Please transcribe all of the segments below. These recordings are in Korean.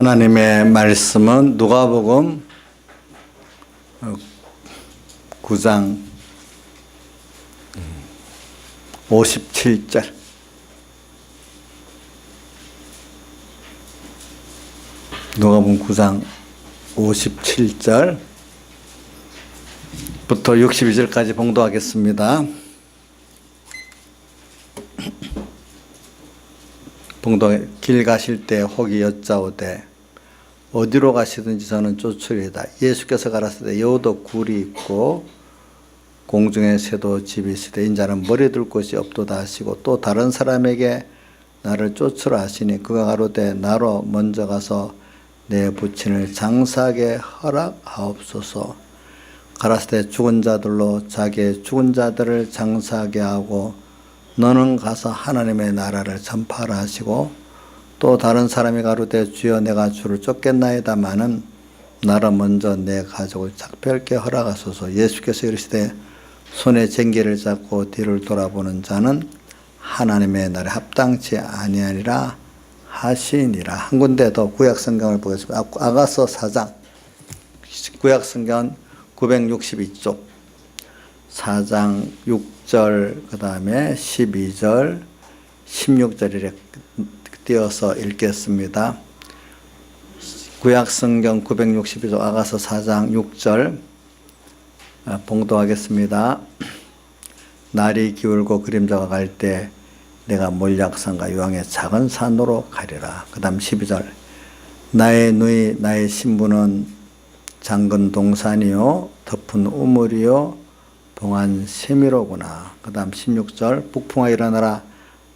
하나님의 말씀은 누가복음 9장 57절. 누가복음 9장 57절부터 62절까지 봉독하겠습니다. 봉독에 길 가실 때 혹이 여짜오되 어디로 가시든지 저는 쫓으리이다. 예수께서 가라사대 여우도 굴이 있고 공중에 새도 집이 있으되 인자는 머리 둘 곳이 없도다 하시고 또 다른 사람에게 나를 쫓으라 하시니 그가 가로되 나로 먼저 가서 내 부친을 장사하게 허락하옵소서. 가라사대 죽은 자들로 자기의 죽은 자들을 장사하게 하고 너는 가서 하나님의 나라를 전파하라 하시고 또 다른 사람이 가로되 주여 내가 주를 쫓겠나이다마는 나로 먼저 내 가족을 작별케 허락하소서. 예수께서 이르시되 손에 쟁기를 잡고 뒤를 돌아보는 자는 하나님의 나라에 합당치 아니하리라 하시니라. 한 군데 더 구약성경을 보겠습니다. 아가서 4장 구약성경 962쪽 4장 6절 그 다음에 12절 16절 이렇게 띄어서 읽겠습니다. 구약성경 962쪽 아가서 4장 6절 봉독하겠습니다. 날이 기울고 그림자가 갈 때 내가 몰약산과 유황의 작은 산으로 가리라. 그 다음 12절 나의 누이 나의 신부는 장근 동산이요 덮은 우물이요 봉한 세미로구나. 그 다음 16절 북풍아 일어나라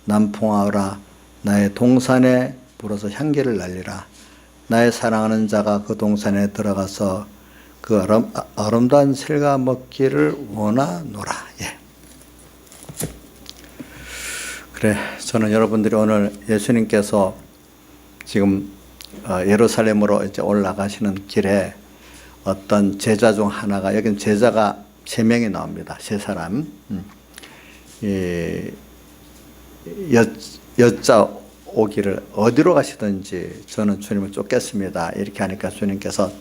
남풍아 오라 나의 동산에 불어서 향기를 날리라. 나의 사랑하는 자가 그 동산에 들어가서 그 아름다운 실과 먹기를 원하노라. 예. 그래, 저는 여러분들이 오늘 예수님께서 지금 예루살렘으로 이제 올라가시는 길에 어떤 제자 중 하나가, 여기는 제자가 3명이 나옵니다. 3사람. 여짜 오기를 어디로 가시든지 저는 주님을 쫓겠습니다. 이렇게 하니까 주님께서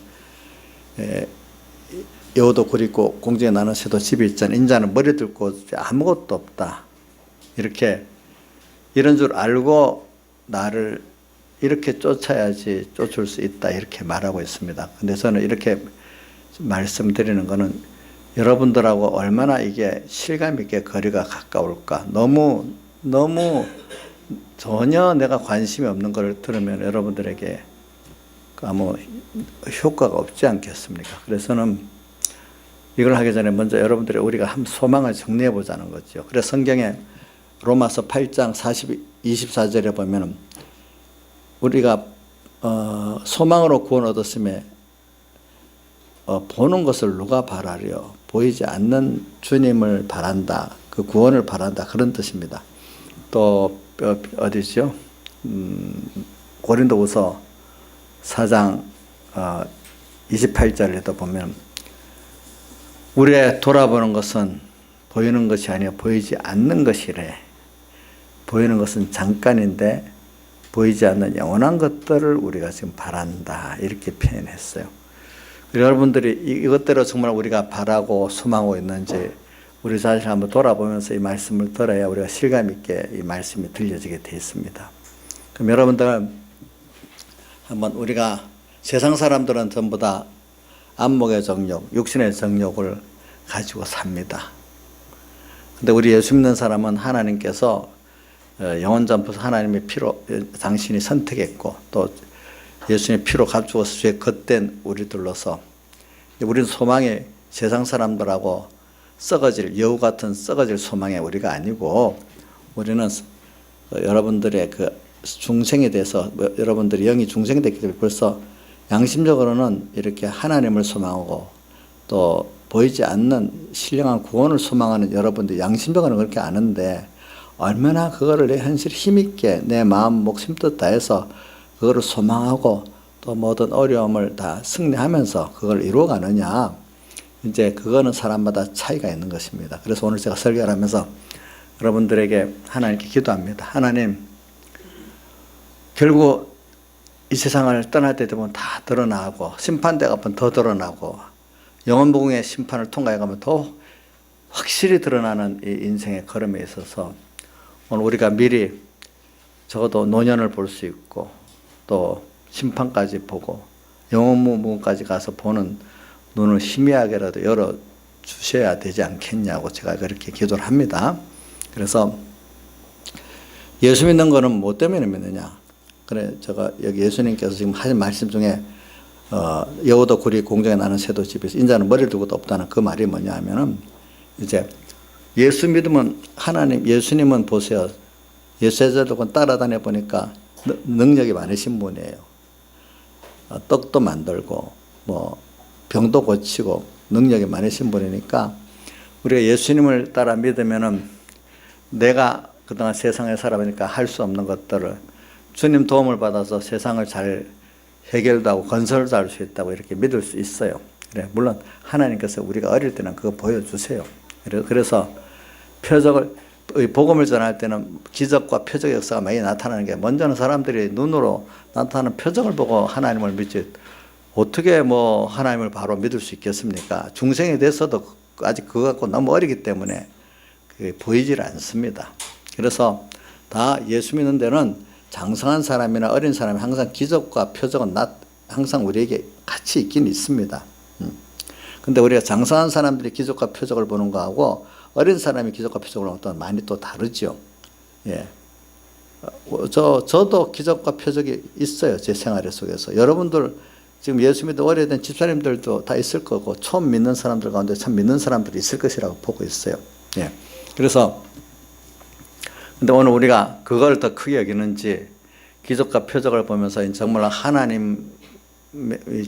여우도 굴 있고 공중에 나는 새도 집이 있잖아. 인자는 머리 둘 곳이 아무것도 없다. 이렇게 이런 줄 알고 나를 이렇게 쫓아야지 쫓을 수 있다. 이렇게 말하고 있습니다. 근데 저는 이렇게 말씀드리는 거는 여러분들하고 얼마나 이게 실감 있게 거리가 가까울까. 너무 전혀 내가 관심이 없는 걸 들으면 여러분들에게 아무 효과가 없지 않겠습니까? 그래서는 이걸 하기 전에 먼저 여러분들이 우리가 한 소망을 정리해 보자는 거죠. 그래서 성경에 로마서 8장 24절에 보면 우리가 소망으로 구원 얻었음에 보는 것을 누가 바라려? 보이지 않는 주님을 바란다. 그 구원을 바란다. 그런 뜻입니다. 또 어디죠? 고린도후서 4장 28절에도 보면 우리의 돌아보는 것은 보이는 것이 아니라 보이지 않는 것이래. 보이는 것은 잠깐인데 보이지 않는 영원한 것들을 우리가 지금 바란다. 이렇게 표현했어요. 여러분들이 이것대로 정말 우리가 바라고 소망하고 있는지 우리 자신을 한번 돌아보면서 이 말씀을 들어야 우리가 실감 있게 이 말씀이 들려지게 되어 있습니다. 그럼 여러분들 한번 우리가 세상 사람들은 전부 다 안목의 정욕, 육신의 정욕을 가지고 삽니다. 근데 우리 예수 믿는 사람은 하나님께서 영원 전부터 하나님의 피로 당신이 선택했고 또 예수님의 피로 값주어서 죄 겉된 우리들로서 우리는 소망이 세상 사람들하고 썩어질 여우 같은 썩어질 소망이 우리가 아니고 우리는 여러분들의 그 중생에 대해서 여러분들이 영이 중생이 됐기 때문에 벌써 양심적으로는 이렇게 하나님을 소망하고 또 보이지 않는 신령한 구원을 소망하는 여러분들 양심적으로는 그렇게 아는데 얼마나 그거를 내 현실 힘있게 내 마음 목숨 뜻 다해서 그거를 소망하고 또 모든 어려움을 다 승리하면서 그걸 이루어가느냐. 이제 그거는 사람마다 차이가 있는 것입니다. 그래서 오늘 제가 설교를 하면서 여러분들에게 하나님께 기도합니다. 하나님, 결국 이 세상을 떠날 때 되면 다 드러나고 심판대가 가면 더 드러나고 영원복음의 심판을 통과해 가면 더 확실히 드러나는 이 인생의 걸음에 있어서 오늘 우리가 미리 적어도 노년을 볼 수 있고 또 심판까지 보고 영원복음까지 가서 보는 눈을 희미하게라도 열어 주셔야 되지 않겠냐고 제가 그렇게 기도를 합니다. 그래서 예수 믿는 거는 뭐 때문에 믿느냐? 그래, 제가 여기 예수님께서 지금 하신 말씀 중에 여우도 굴이 공중에 나는 새도 집에서 인자는 머리를 두고도 없다는 그 말이 뭐냐 하면은 이제 예수 믿으면 하나님, 예수님은 보세요. 예수제자들과 따라다녀 보니까 능력이 많으신 분이에요. 떡도 만들고 뭐 병도 고치고 능력이 많으신 분이니까 우리가 예수님을 따라 믿으면은 내가 그동안 세상에 살아보니까 할 수 없는 것들을 주님 도움을 받아서 세상을 잘 해결도 하고 건설도 할 수 있다고 이렇게 믿을 수 있어요. 그래, 물론 하나님께서 우리가 어릴 때는 그거 보여주세요. 그래서 표적을, 복음을 전할 때는 기적과 표적 역사가 많이 나타나는 게 먼저는 사람들이 눈으로 나타나는 표적을 보고 하나님을 믿지 어떻게 뭐 하나님을 바로 믿을 수 있겠습니까? 중생이 돼서도 아직 그거 갖고 너무 어리기 때문에 그게 보이질 않습니다. 그래서 다 예수 믿는 데는 장성한 사람이나 어린 사람이 항상 기적과 표적은 항상 우리에게 같이 있긴 있습니다. 근데 우리가 장성한 사람들이 기적과 표적을 보는 거하고 어린 사람이 기적과 표적을 보는 것도 많이 또 다르죠. 예. 저도 기적과 표적이 있어요. 제 생활 속에서. 여러분들 지금 예수 믿어 오래된 집사님들도 다 있을 거고 처음 믿는 사람들 가운데 참 믿는 사람들이 있을 것이라고 보고 있어요. 예. 그래서 근데 오늘 우리가 그걸 더 크게 여기는지 기적과 표적을 보면서 정말 하나님이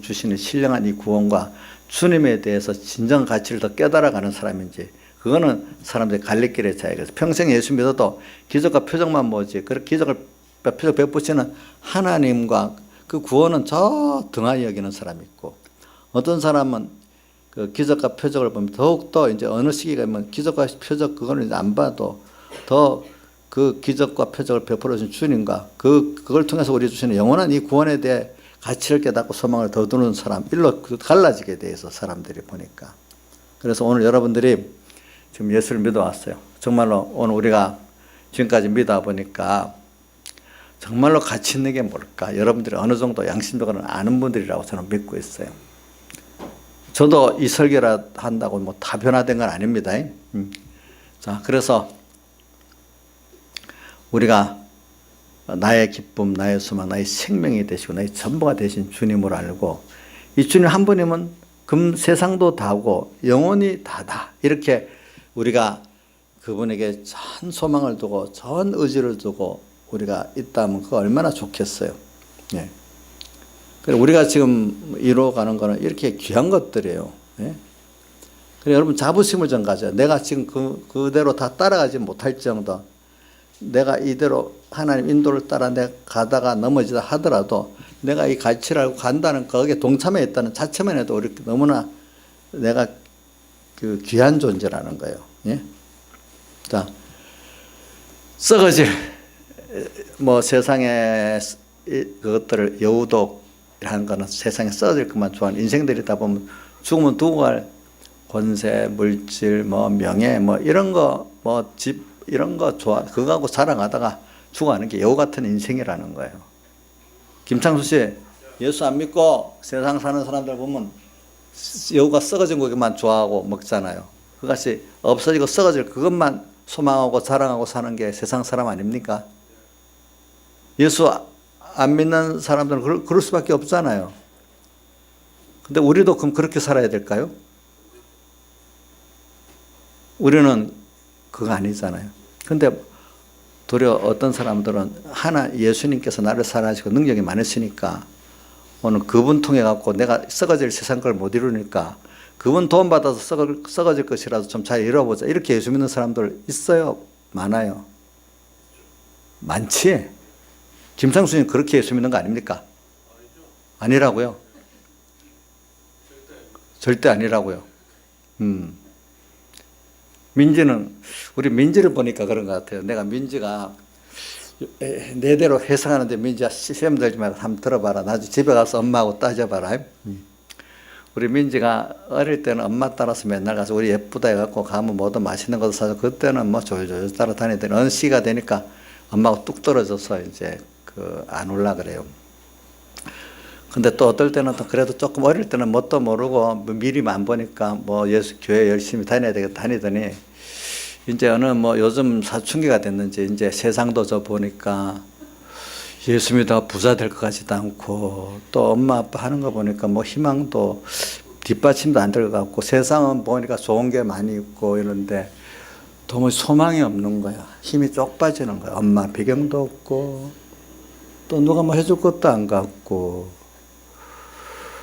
주시는 신령한 이 구원과 주님에 대해서 진정 가치를 더 깨달아가는 사람인지 그거는 사람들이 갈림길의 차이가 있어요. 평생 예수 믿어도 기적과 표적만 보지 그렇게 기적을 표적 베푸시는 하나님과 그 구원은 저 등하에 여기는 사람이 있고 어떤 사람은 그 기적과 표적을 보면 더욱더 이제 어느 시기가 면 기적과 표적 그거는 이제 안 봐도 더 그 기적과 표적을 베풀어 주신 주님과 그걸 통해서 우리 주시는 영원한 이 구원에 대해 가치를 깨닫고 소망을 더 두는 사람 일로 갈라지게 돼 있어 사람들이 보니까. 그래서 오늘 여러분들이 지금 예수를 믿어왔어요. 정말로 오늘 우리가 지금까지 믿어 보니까 정말로 가치 있는 게 뭘까? 여러분들이 어느 정도 양심적으로 아는 분들이라고 저는 믿고 있어요. 저도 이 설교를 한다고 뭐 다 변화된 건 아닙니다. 자, 그래서 우리가 나의 기쁨, 나의 소망, 나의 생명이 되시고 나의 전부가 되신 주님을 알고 이 주님 한 분이면 세상도 다고 영원히 다다. 이렇게 우리가 그분에게 전 소망을 두고 전 의지를 두고 우리가 있다면 그거 얼마나 좋겠어요. 예. 그래 우리가 지금 이루어가는 거는 이렇게 귀한 것들이에요. 예. 그래 여러분 자부심을 좀 가져요. 내가 지금 그대로 다 따라가지 못할 정도 내가 이대로 하나님 인도를 따라 내가 가다가 넘어지다 하더라도 내가 이 가치를 알고 간다는 거기에 동참했다는 자체만 해도 우리 너무나 내가 그 귀한 존재라는 거예요. 예? 자, 썩어질 뭐 세상에 그것들을 여우독이라는 거는 세상에 썩어질 것만 좋아하는 인생들이다 보면 죽으면 두고 갈 권세, 물질, 뭐 명예, 뭐 이런 거, 뭐 집 이런 거 좋아 그거하고 살아가다가 죽어가는 게 여우 같은 인생이라는 거예요. 김창수 씨, 예수 안 믿고 세상 사는 사람들 보면 여우가 썩어진 고기만 좋아하고 먹잖아요. 그것이 없어지고 썩어질 그것만 소망하고 자랑하고 사는 게 세상 사람 아닙니까? 예수 안 믿는 사람들은 그럴 수밖에 없잖아요. 근데 우리도 그럼 그렇게 살아야 될까요? 우리는 그거 아니잖아요. 근데 도리어 어떤 사람들은 예수님께서 나를 사랑하시고 능력이 많으시니까 오늘 그분 통해 갖고 내가 썩어질 세상 걸 못 이루니까 그분 도움 받아서 썩어질 것이라도 좀 잘 이뤄보자. 이렇게 예수 믿는 사람들 있어요? 많아요? 많지? 김상수님 그렇게 예수 믿는 거 아닙니까? 아니라고요? 절대 아니라고요. 우리 민지를 보니까 그런 것 같아요. 내가 민지가 내대로 해석하는데 민지야 시험 들지 말고 한번 들어봐라. 나중에 집에 가서 엄마하고 따져봐라. 우리 민지가 어릴 때는 엄마 따라서 맨날 가서 우리 예쁘다 해갖고 가면 뭐든 맛있는 것도 사서 그때는 뭐 졸졸 따라다니더니 어느 시기가 되니까 엄마하고 뚝 떨어져서 이제 안 올라 그래요. 근데 또 어떨 때는 또 그래도 조금 어릴 때는 뭣도 모르고 미리 안 보니까 뭐 예수 교회 열심히 다녀야 되겠다 다니더니 이제 어느 뭐 요즘 사춘기가 됐는지 이제 세상도 저 보니까 예수 믿다가 부자 될 것 같지도 않고 또 엄마 아빠 하는 거 보니까 뭐 희망도 뒷받침도 안 될 것 같고 세상은 보니까 좋은 게 많이 있고 이런데 도무지 소망이 없는 거야. 힘이 쪽 빠지는 거야. 엄마 배경도 없고 또 누가 뭐 해줄 것도 안 같고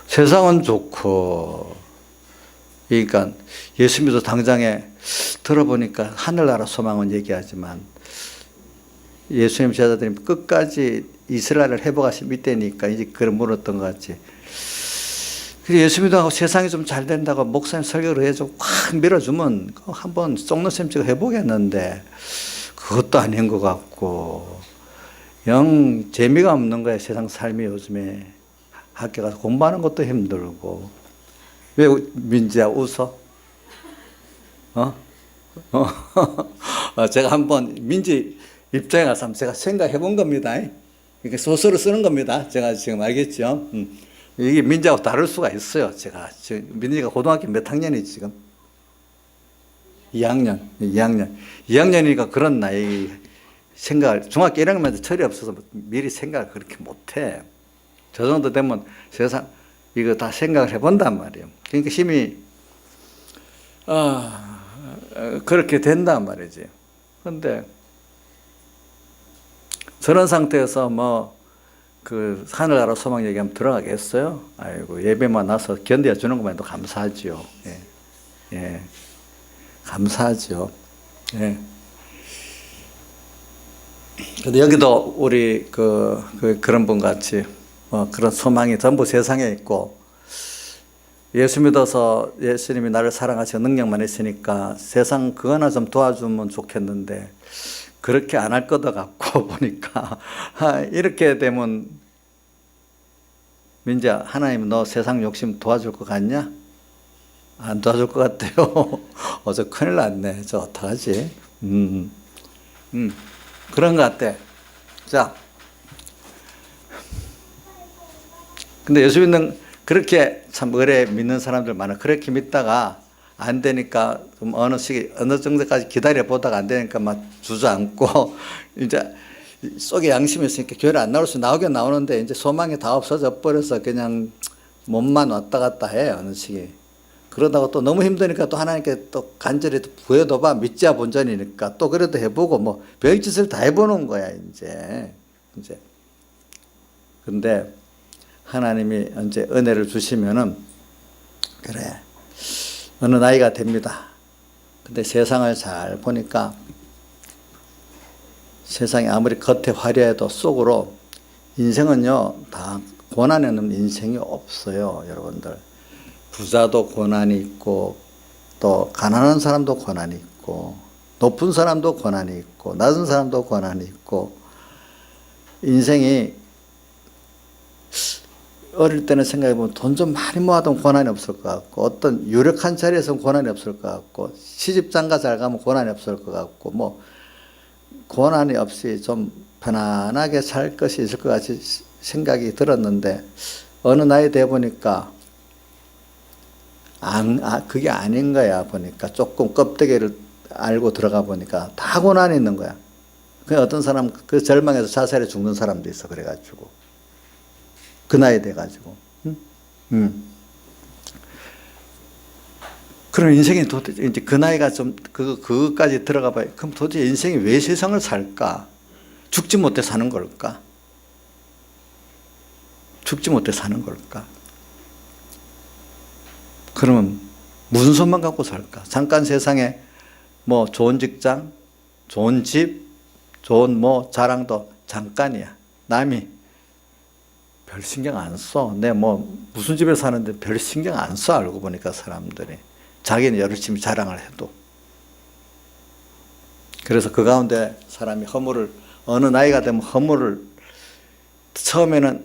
세상은 좋고 그러니까 예수 믿어 당장에 들어보니까 하늘나라 소망은 얘기하지만 예수님 제자들이 끝까지 이스라엘을 회복하신 밑에니까 이제 그런 물었던 것 같지. 그래서 예수 믿어하고 세상이 좀 잘 된다고 목사님 설교를 해주고 확 밀어주면 한번 쏙는 셈 찍어 해보겠는데 그것도 아닌 것 같고 영 재미가 없는 거야. 세상 삶이 요즘에 학교 가서 공부하는 것도 힘들고. 왜 민지야 웃어? 제가 한번 민지 입장에 가서 한번 제가 생각해 본 겁니다. 이렇게 소설을 쓰는 겁니다. 제가 지금 알겠죠? 이게 민지하고 다를 수가 있어요. 제가 지금 민지가 고등학교 몇 학년이지 지금? 2학년이니까 그런 나이 생각을 중학교 1학년만 철이 없어서 미리 생각을 그렇게 못해. 저 정도 되면 세상 이거 다 생각을 해본단 말이에요. 그러니까 힘이 그렇게 된단 말이지. 그런데 저런 상태에서 뭐 그 하늘나라 소망 얘기하면 들어가겠어요? 아이고 예배만 나서 견뎌 주는 것만 해도 감사하지요. 예, 감사하죠. 예. 근데 여기도 우리 그런 분 같이 그런 소망이 전부 세상에 있고 예수 믿어서 예수님이 나를 사랑하시고 능력만 있으니까 세상 그거나 좀 도와주면 좋겠는데 그렇게 안 할 거다 같고 보니까 이렇게 되면 민지야 하나님 너 세상 욕심 도와줄 것 같냐? 안 도와줄 것 같아요. 어제 큰일 났네. 저 어떡하지? 그런 것 같아. 자, 근데 예수 믿는 그렇게 참 의뢰 믿는 사람들 많아. 그렇게 믿다가 안 되니까 좀 어느 정도까지 기다려 보다가 안 되니까 막 주저앉고 이제 속에 양심이 있으니까 교회를 안 나올 수 나오긴 나오는데 이제 소망이 다 없어져 버려서 그냥 몸만 왔다 갔다 해 어느 시기. 그러다가 또 너무 힘드니까 또 하나님께 또 간절히 구해도 봐 믿지야 본전이니까 또 그래도 해보고 뭐 별짓을 다 해보는 거야 이제. 근데 하나님이 언제 은혜를 주시면은 그래 어느 나이가 됩니다. 근데 세상을 잘 보니까 세상이 아무리 겉에 화려해도 속으로 인생은요 다 고난이 없는 인생이 없어요. 여러분들 부자도 고난이 있고 또 가난한 사람도 고난이 있고 높은 사람도 고난이 있고 낮은 사람도 고난이 있고 인생이 어릴 때는 생각해보면 돈 좀 많이 모아두면 고난이 없을 것 같고 어떤 유력한 자리에서는 고난이 없을 것 같고 시집장가 잘 가면 고난이 없을 것 같고 뭐 고난이 없이 좀 편안하게 살 것이 있을 것 같이 생각이 들었는데 어느 나이 돼 보니까 그게 아닌 거야. 보니까 조금 껍데기를 알고 들어가 보니까 다 고난이 있는 거야. 그 어떤 사람 그 절망에서 자살해 죽는 사람도 있어. 그래가지고 그 나이 돼가지고 그럼 인생이 도대체 이제 그 나이가 좀 그거까지 들어가 봐요. 그럼 도대체 인생이 왜 세상을 살까? 죽지 못해 사는 걸까? 죽지 못해 사는 걸까? 그러면 무슨 손만 갖고 살까? 잠깐 세상에 뭐 좋은 직장, 좋은 집, 좋은 뭐 자랑도 잠깐이야. 남이 별 신경 안 써. 내 뭐 무슨 집에 사는데 별 신경 안 써. 알고 보니까 사람들이 자기는 열심히 자랑을 해도. 그래서 그 가운데 사람이 어느 나이가 되면 허물을 처음에는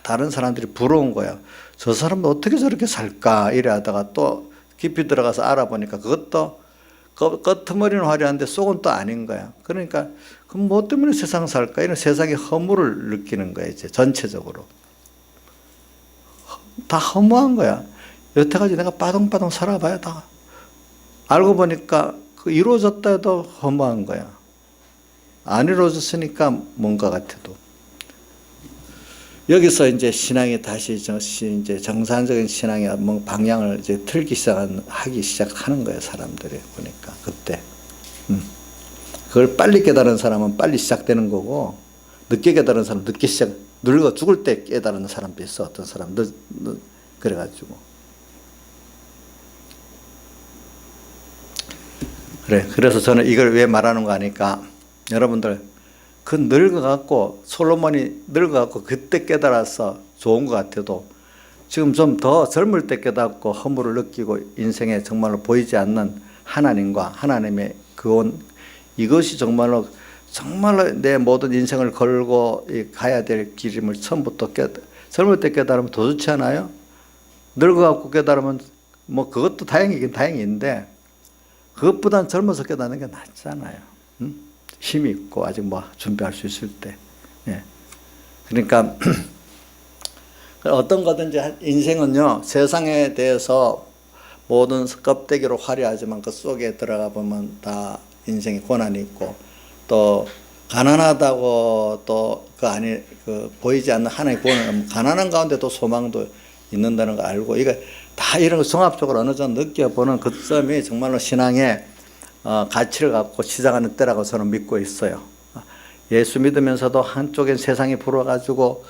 다른 사람들이 부러운 거야. 저 사람은 어떻게 저렇게 살까 이래 하다가 또 깊이 들어가서 알아보니까 그것도 겉머리는 화려한데 속은 또 아닌 거야. 그러니까 그럼 뭐 때문에 세상 살까? 이런 세상의 허물을 느끼는 거야. 이제 전체적으로 다 허무한 거야. 여태까지 내가 빠동빠동 살아봐야 다 알고 보니까 그 이루어졌다 해도 허무한 거야. 안 이루어졌으니까 뭔가 같아도. 여기서 이제 신앙이 다시 이제 정상적인 신앙의 뭐 방향을 이제 하기 시작하는 거예요. 사람들이 보니까 그때. 그걸 빨리 깨달은 사람은 빨리 시작되는 거고, 늦게 깨달은 사람은 늦게 늙어 죽을 때 깨달은 사람도 있어. 어떤 사람 그래가지고. 그래. 그래서 저는 이걸 왜 말하는 거 아니까 여러분들. 그 늙어갖고 솔로몬이 늙어갖고 그때 깨달아서 좋은 것 같아도 지금 좀 더 젊을 때 깨닫고 허물을 느끼고 인생에 정말로 보이지 않는 하나님과 하나님의 구원, 이것이 정말로 내 모든 인생을 걸고 가야 될 길임을 처음부터 젊을 때 깨달으면 더 좋지 않아요? 늙어갖고 깨달으면 뭐 그것도 다행이긴 다행인데 그것보다는 젊어서 깨닫는 게 낫잖아요. 응? 힘이 있고 아직 뭐 준비할 수 있을 때. 예. 그러니까 어떤 거든지 인생은요, 세상에 대해서 모든 껍데기로 화려하지만 그 속에 들어가 보면 다 인생의 고난이 있고, 또 가난하다고 또 그 보이지 않는 하나의 구원을, 가난한 가운데도 소망도 있는다는 거 알고, 이거 다 이런 거 종합적으로 어느 정도 느껴보는 그 점이 정말로 신앙의 가치를 갖고 시작하는 때라고 저는 믿고 있어요. 예수 믿으면서도 한쪽엔 세상이 불어가지고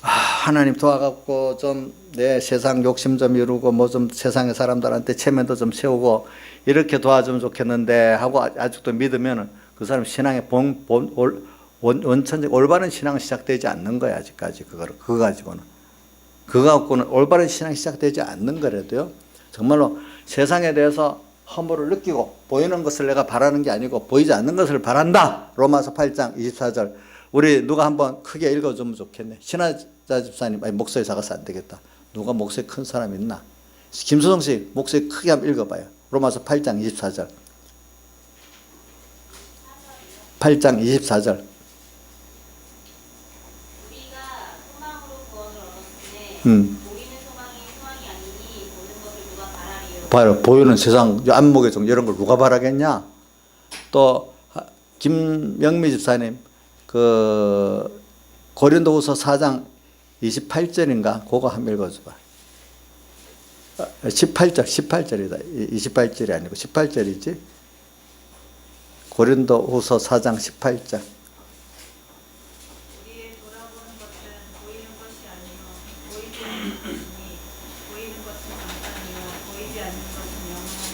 하나님 도와갖고 좀 내 세상 욕심 좀 이루고 뭐 좀 세상의 사람들한테 체면도 좀 세우고 이렇게 도와주면 좋겠는데 하고 아직도 믿으면 그 사람 신앙의 원천적 올바른 신앙은 시작되지 않는 거야. 아직까지 그거 가지고는. 그거 갖고는 올바른 신앙이 시작되지 않는 거라도요, 정말로 세상에 대해서 허물을 느끼고 보이는 것을 내가 바라는 게 아니고 보이지 않는 것을 바란다. 로마서 8장 24절. 우리 누가 한번 크게 읽어주면 좋겠네. 신하자 집사님, 아니 목소리 작아서 안 되겠다. 누가 목소리 큰 사람 있나? 김수성 씨 목소리 크게 한번 읽어봐요. 로마서 8장 24절. 8장 24절. 우리가 소망으로 구원을 얻었으니 바로 보이는 세상 안목의 종 이런 걸 누가 바라겠냐? 또 김명미 집사님 그 고린도후서 4장 28절인가 그거 한번 읽어줘봐. 18절이다. 28절이 아니고 18절이지. 고린도후서 4장 18절. 우리의 돌아보는 것은 보이는 것이 아니요 보이지 않는 것이니 보이는 것은 잠깐이요 보이지 않는 것은 영원하니.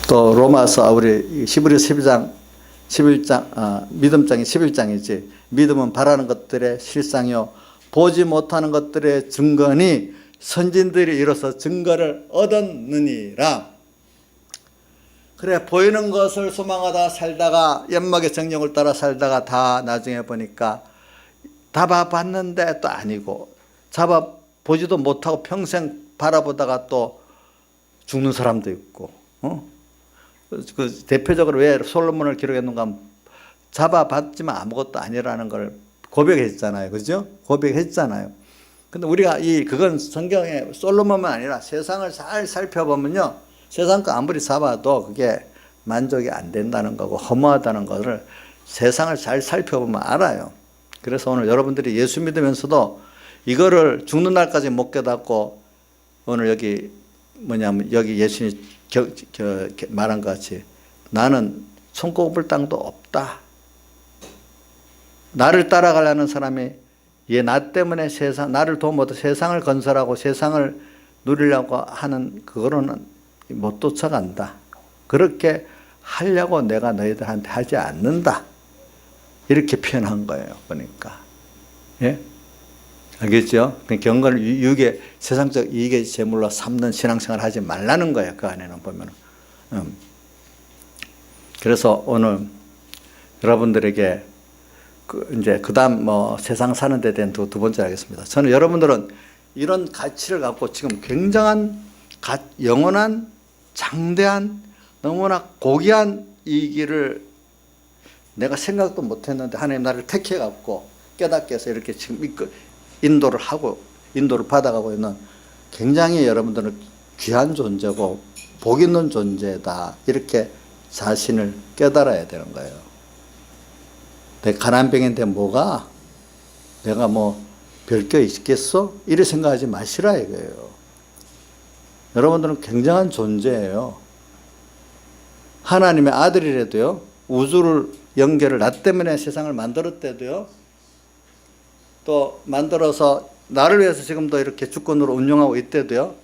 또 로마서 우리 히브리서 11장 믿음장이 11장이지. 믿음은 바라는 것들의 실상이요 보지 못하는 것들의 증거니 선진들이 이로써 증거를 얻었느니라. 그래, 보이는 것을 소망하다 살다가 연막의 정령을 따라 살다가 다 나중에 보니까 다 봤는데 또 아니고 잡아보지도 못하고 평생 바라보다가 또 죽는 사람도 있고. 그 대표적으로 왜 솔로몬을 기록했는가 하면 잡아봤지만 아무것도 아니라는 걸 고백했잖아요. 그죠? 고백했잖아요. 근데 우리가 그건 성경에 솔로몬만 아니라 세상을 잘 살펴보면요, 세상 거 아무리 잡아도 그게 만족이 안 된다는 거고 허무하다는 것을 세상을 잘 살펴보면 알아요. 그래서 오늘 여러분들이 예수 믿으면서도 이거를 죽는 날까지 못 깨닫고 오늘 여기 여기 예수님이 말한 것 같이 나는 손꼽을 땅도 없다. 나를 따라가려는 사람이 나 때문에 나를 도모도 세상을 건설하고 세상을 누리려고 하는 그거로는 못 쫓아간다. 그렇게 하려고 내가 너희들한테 하지 않는다. 이렇게 표현한 거예요. 보니까. 예? 알겠죠? 경건을 세상적 이익의 제물로 삼는 신앙생활을 하지 말라는 거예요. 그 안에는 보면은. 그래서 오늘 여러분들에게 이제 그다음 뭐 세상 사는 데 대한 두 번째 하겠습니다. 저는 여러분들은 이런 가치를 갖고 지금 굉장한 영원한 장대한 너무나 고귀한 이 길을 내가 생각도 못했는데 하나님 나를 택해 갖고 깨닫게 해서 이렇게 지금 인도를 받아가고 있는 굉장히 여러분들은 귀한 존재고 복 있는 존재다, 이렇게 자신을 깨달아야 되는 거예요. 내가 가난병인데 뭐가 내가 뭐 별게 있겠어? 이래 생각하지 마시라 이거예요. 여러분들은 굉장한 존재예요. 하나님의 아들이라도요, 우주를 연결을 나 때문에 세상을 만들었대도요, 또 만들어서 나를 위해서 지금도 이렇게 주권으로 운영하고 있대도요,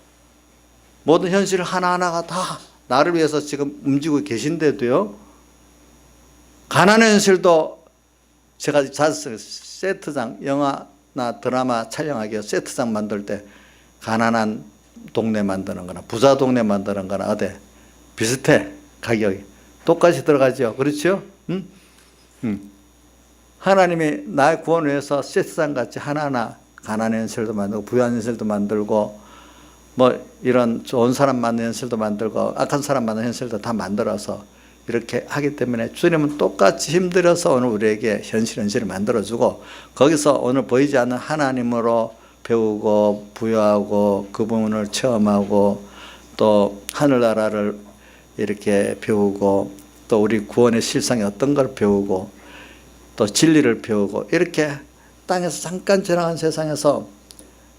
모든 현실 하나하나가 다 나를 위해서 지금 움직이고 계신데도요, 가난의 현실도 제가 자주 세트장, 영화나 드라마 촬영하기 위해서 세트장 만들 때 가난한 동네 만드는 거나 부자 동네 만드는 거나 어때? 비슷해. 가격이 똑같이 들어가죠. 그렇죠? 하나님이 나의 구원을 위해서 세트장 같이 하나하나 가난의 현실도 만들고 부유한 현실도 만들고 뭐 이런 좋은 사람 만드는 현실도 만들고 악한 사람 만드는 현실도 다 만들어서 이렇게 하기 때문에 주님은 똑같이 힘들어서 오늘 우리에게 현실을 만들어주고 거기서 오늘 보이지 않는 하나님으로 배우고 부여하고 그분을 체험하고 또 하늘나라를 이렇게 배우고 또 우리 구원의 실상이 어떤 걸 배우고 또 진리를 배우고 이렇게 땅에서 잠깐 지나간 세상에서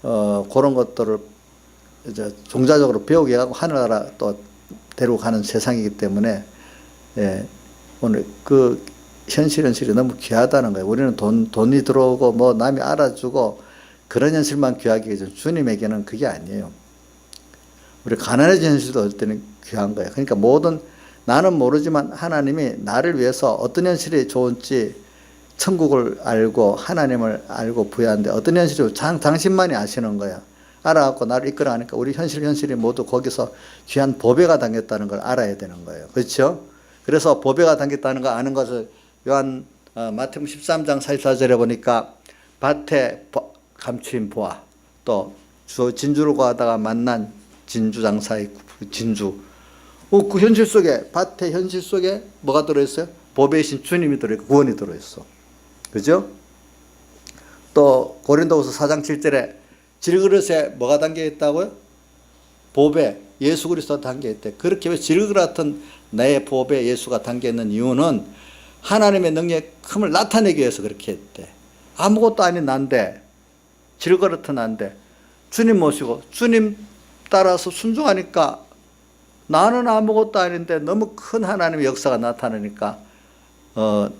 그런 것들을 이제 종자적으로 배우게 하고 하늘나라 또 데리고 가는 세상이기 때문에 오늘 그 현실이 너무 귀하다는 거예요. 우리는 돈이 들어오고 뭐 남이 알아주고 그런 현실만 귀하게 해줘. 주님에게는 그게 아니에요. 우리 가난해진 현실도 어떨 때는 귀한 거예요. 그러니까 나는 모르지만 하나님이 나를 위해서 어떤 현실이 좋은지 천국을 알고 하나님을 알고 부여하는데 어떤 현실이 당신만이 아시는 거야. 알아갖고 나를 이끌어가니까 우리 현실이 모두 거기서 귀한 보배가 담겼다는 걸 알아야 되는 거예요. 그렇죠? 그래서 보배가 담겼다는 거 아는 것을 마태복음 13장 44절에 보니까 밭에 감추인 보아, 또 진주를 구하다가 만난 진주 장사의 진주. 그 현실 속에, 밭의 현실 속에 뭐가 들어있어요? 보배이신 주님이 들어있고 구원이 들어있어. 그죠? 또 고린도후서 4장 7절에 질그릇에 뭐가 담겨있다고요? 보배, 예수 그리스도가 담겨있대. 그렇게 왜 질그릇 같은 내 보배 예수가 담겨있는 이유는 하나님의 능력의 큼을 나타내기 위해서 그렇게 했대. 아무것도 아닌 난데, 질그릇은 난데 주님 모시고 주님 따라서 순종하니까 나는 아무것도 아닌데 너무 큰 하나님의 역사가 나타나니까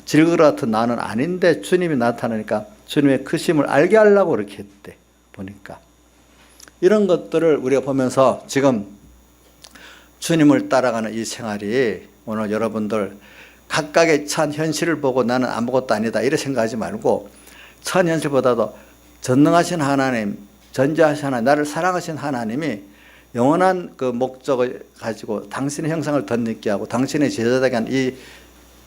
질그릇 같은 나는 아닌데 주님이 나타나니까 주님의 크심을 알게 하려고 그렇게 했대. 보니까 이런 것들을 우리가 보면서 지금 주님을 따라가는 이 생활이 오늘 여러분들 각각의 찬 현실을 보고 나는 아무것도 아니다 이렇게 생각하지 말고 찬 현실보다도 전능하신 하나님, 전지하신 하나님, 나를 사랑하신 하나님이 영원한 그 목적을 가지고 당신의 형상을 덧입게 하고 당신의 제자되게 한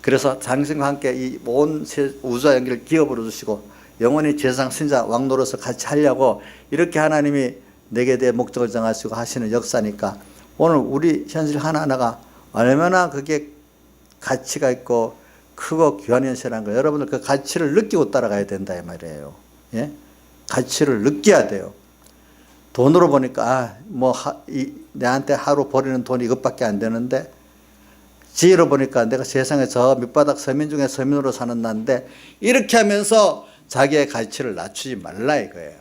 그래서 당신과 함께 이 온 우주와 연결 기업으로 주시고 영원히 제사장 신자 왕노로서 같이 하려고 이렇게 하나님이 내게 대해 목적을 정하시고 하시는 역사니까 오늘 우리 현실 하나하나가 얼마나 그게 가치가 있고 크고 귀한 현실이라는 거 여러분들 그 가치를 느끼고 따라가야 된다 이 말이에요. 예? 가치를 느껴야 돼요. 돈으로 보니까 내한테 하루 버리는 돈이 이것밖에 안 되는데 지혜로 보니까 내가 세상에 저 밑바닥 서민 중에 서민으로 사는 나인데 이렇게 하면서 자기의 가치를 낮추지 말라 이거예요.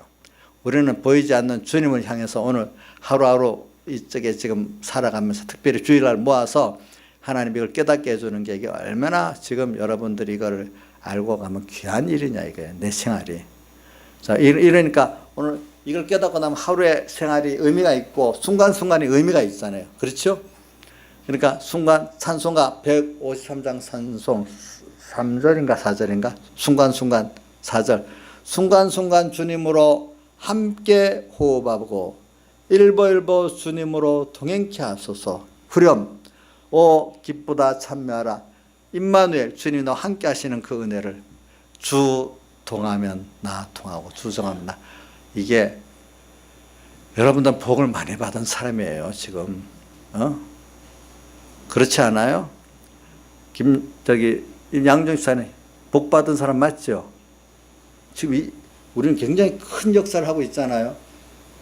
우리는 보이지 않는 주님을 향해서 오늘 하루하루 이쪽에 지금 살아가면서 특별히 주일날 모아서 하나님이 이걸 깨닫게 해주는 게 이게 얼마나 지금 여러분들이 이걸 알고 가면 귀한 일이냐 이거예요. 내 생활이. 자, 이러니까 오늘 이걸 깨닫고 나면 하루의 생활이 의미가 있고 순간순간이 의미가 있잖아요. 그렇죠? 그러니까 찬송가 153장 찬송 3절인가 4절인가? 순간순간 4절. 순간순간 주님으로 함께 호흡하고 일보일보 주님으로 동행케 하소서. 후렴 오 기쁘다 참여하라 임마누엘 주님이 너와 함께 하시는 그 은혜를 주 동하면 나 동하고 주 정하면 나 이게 여러분들 복을 많이 받은 사람이에요 지금 그렇지 않아요? 양정사님 복 받은 사람 맞죠? 지금 우리는 굉장히 큰 역사를 하고 있잖아요.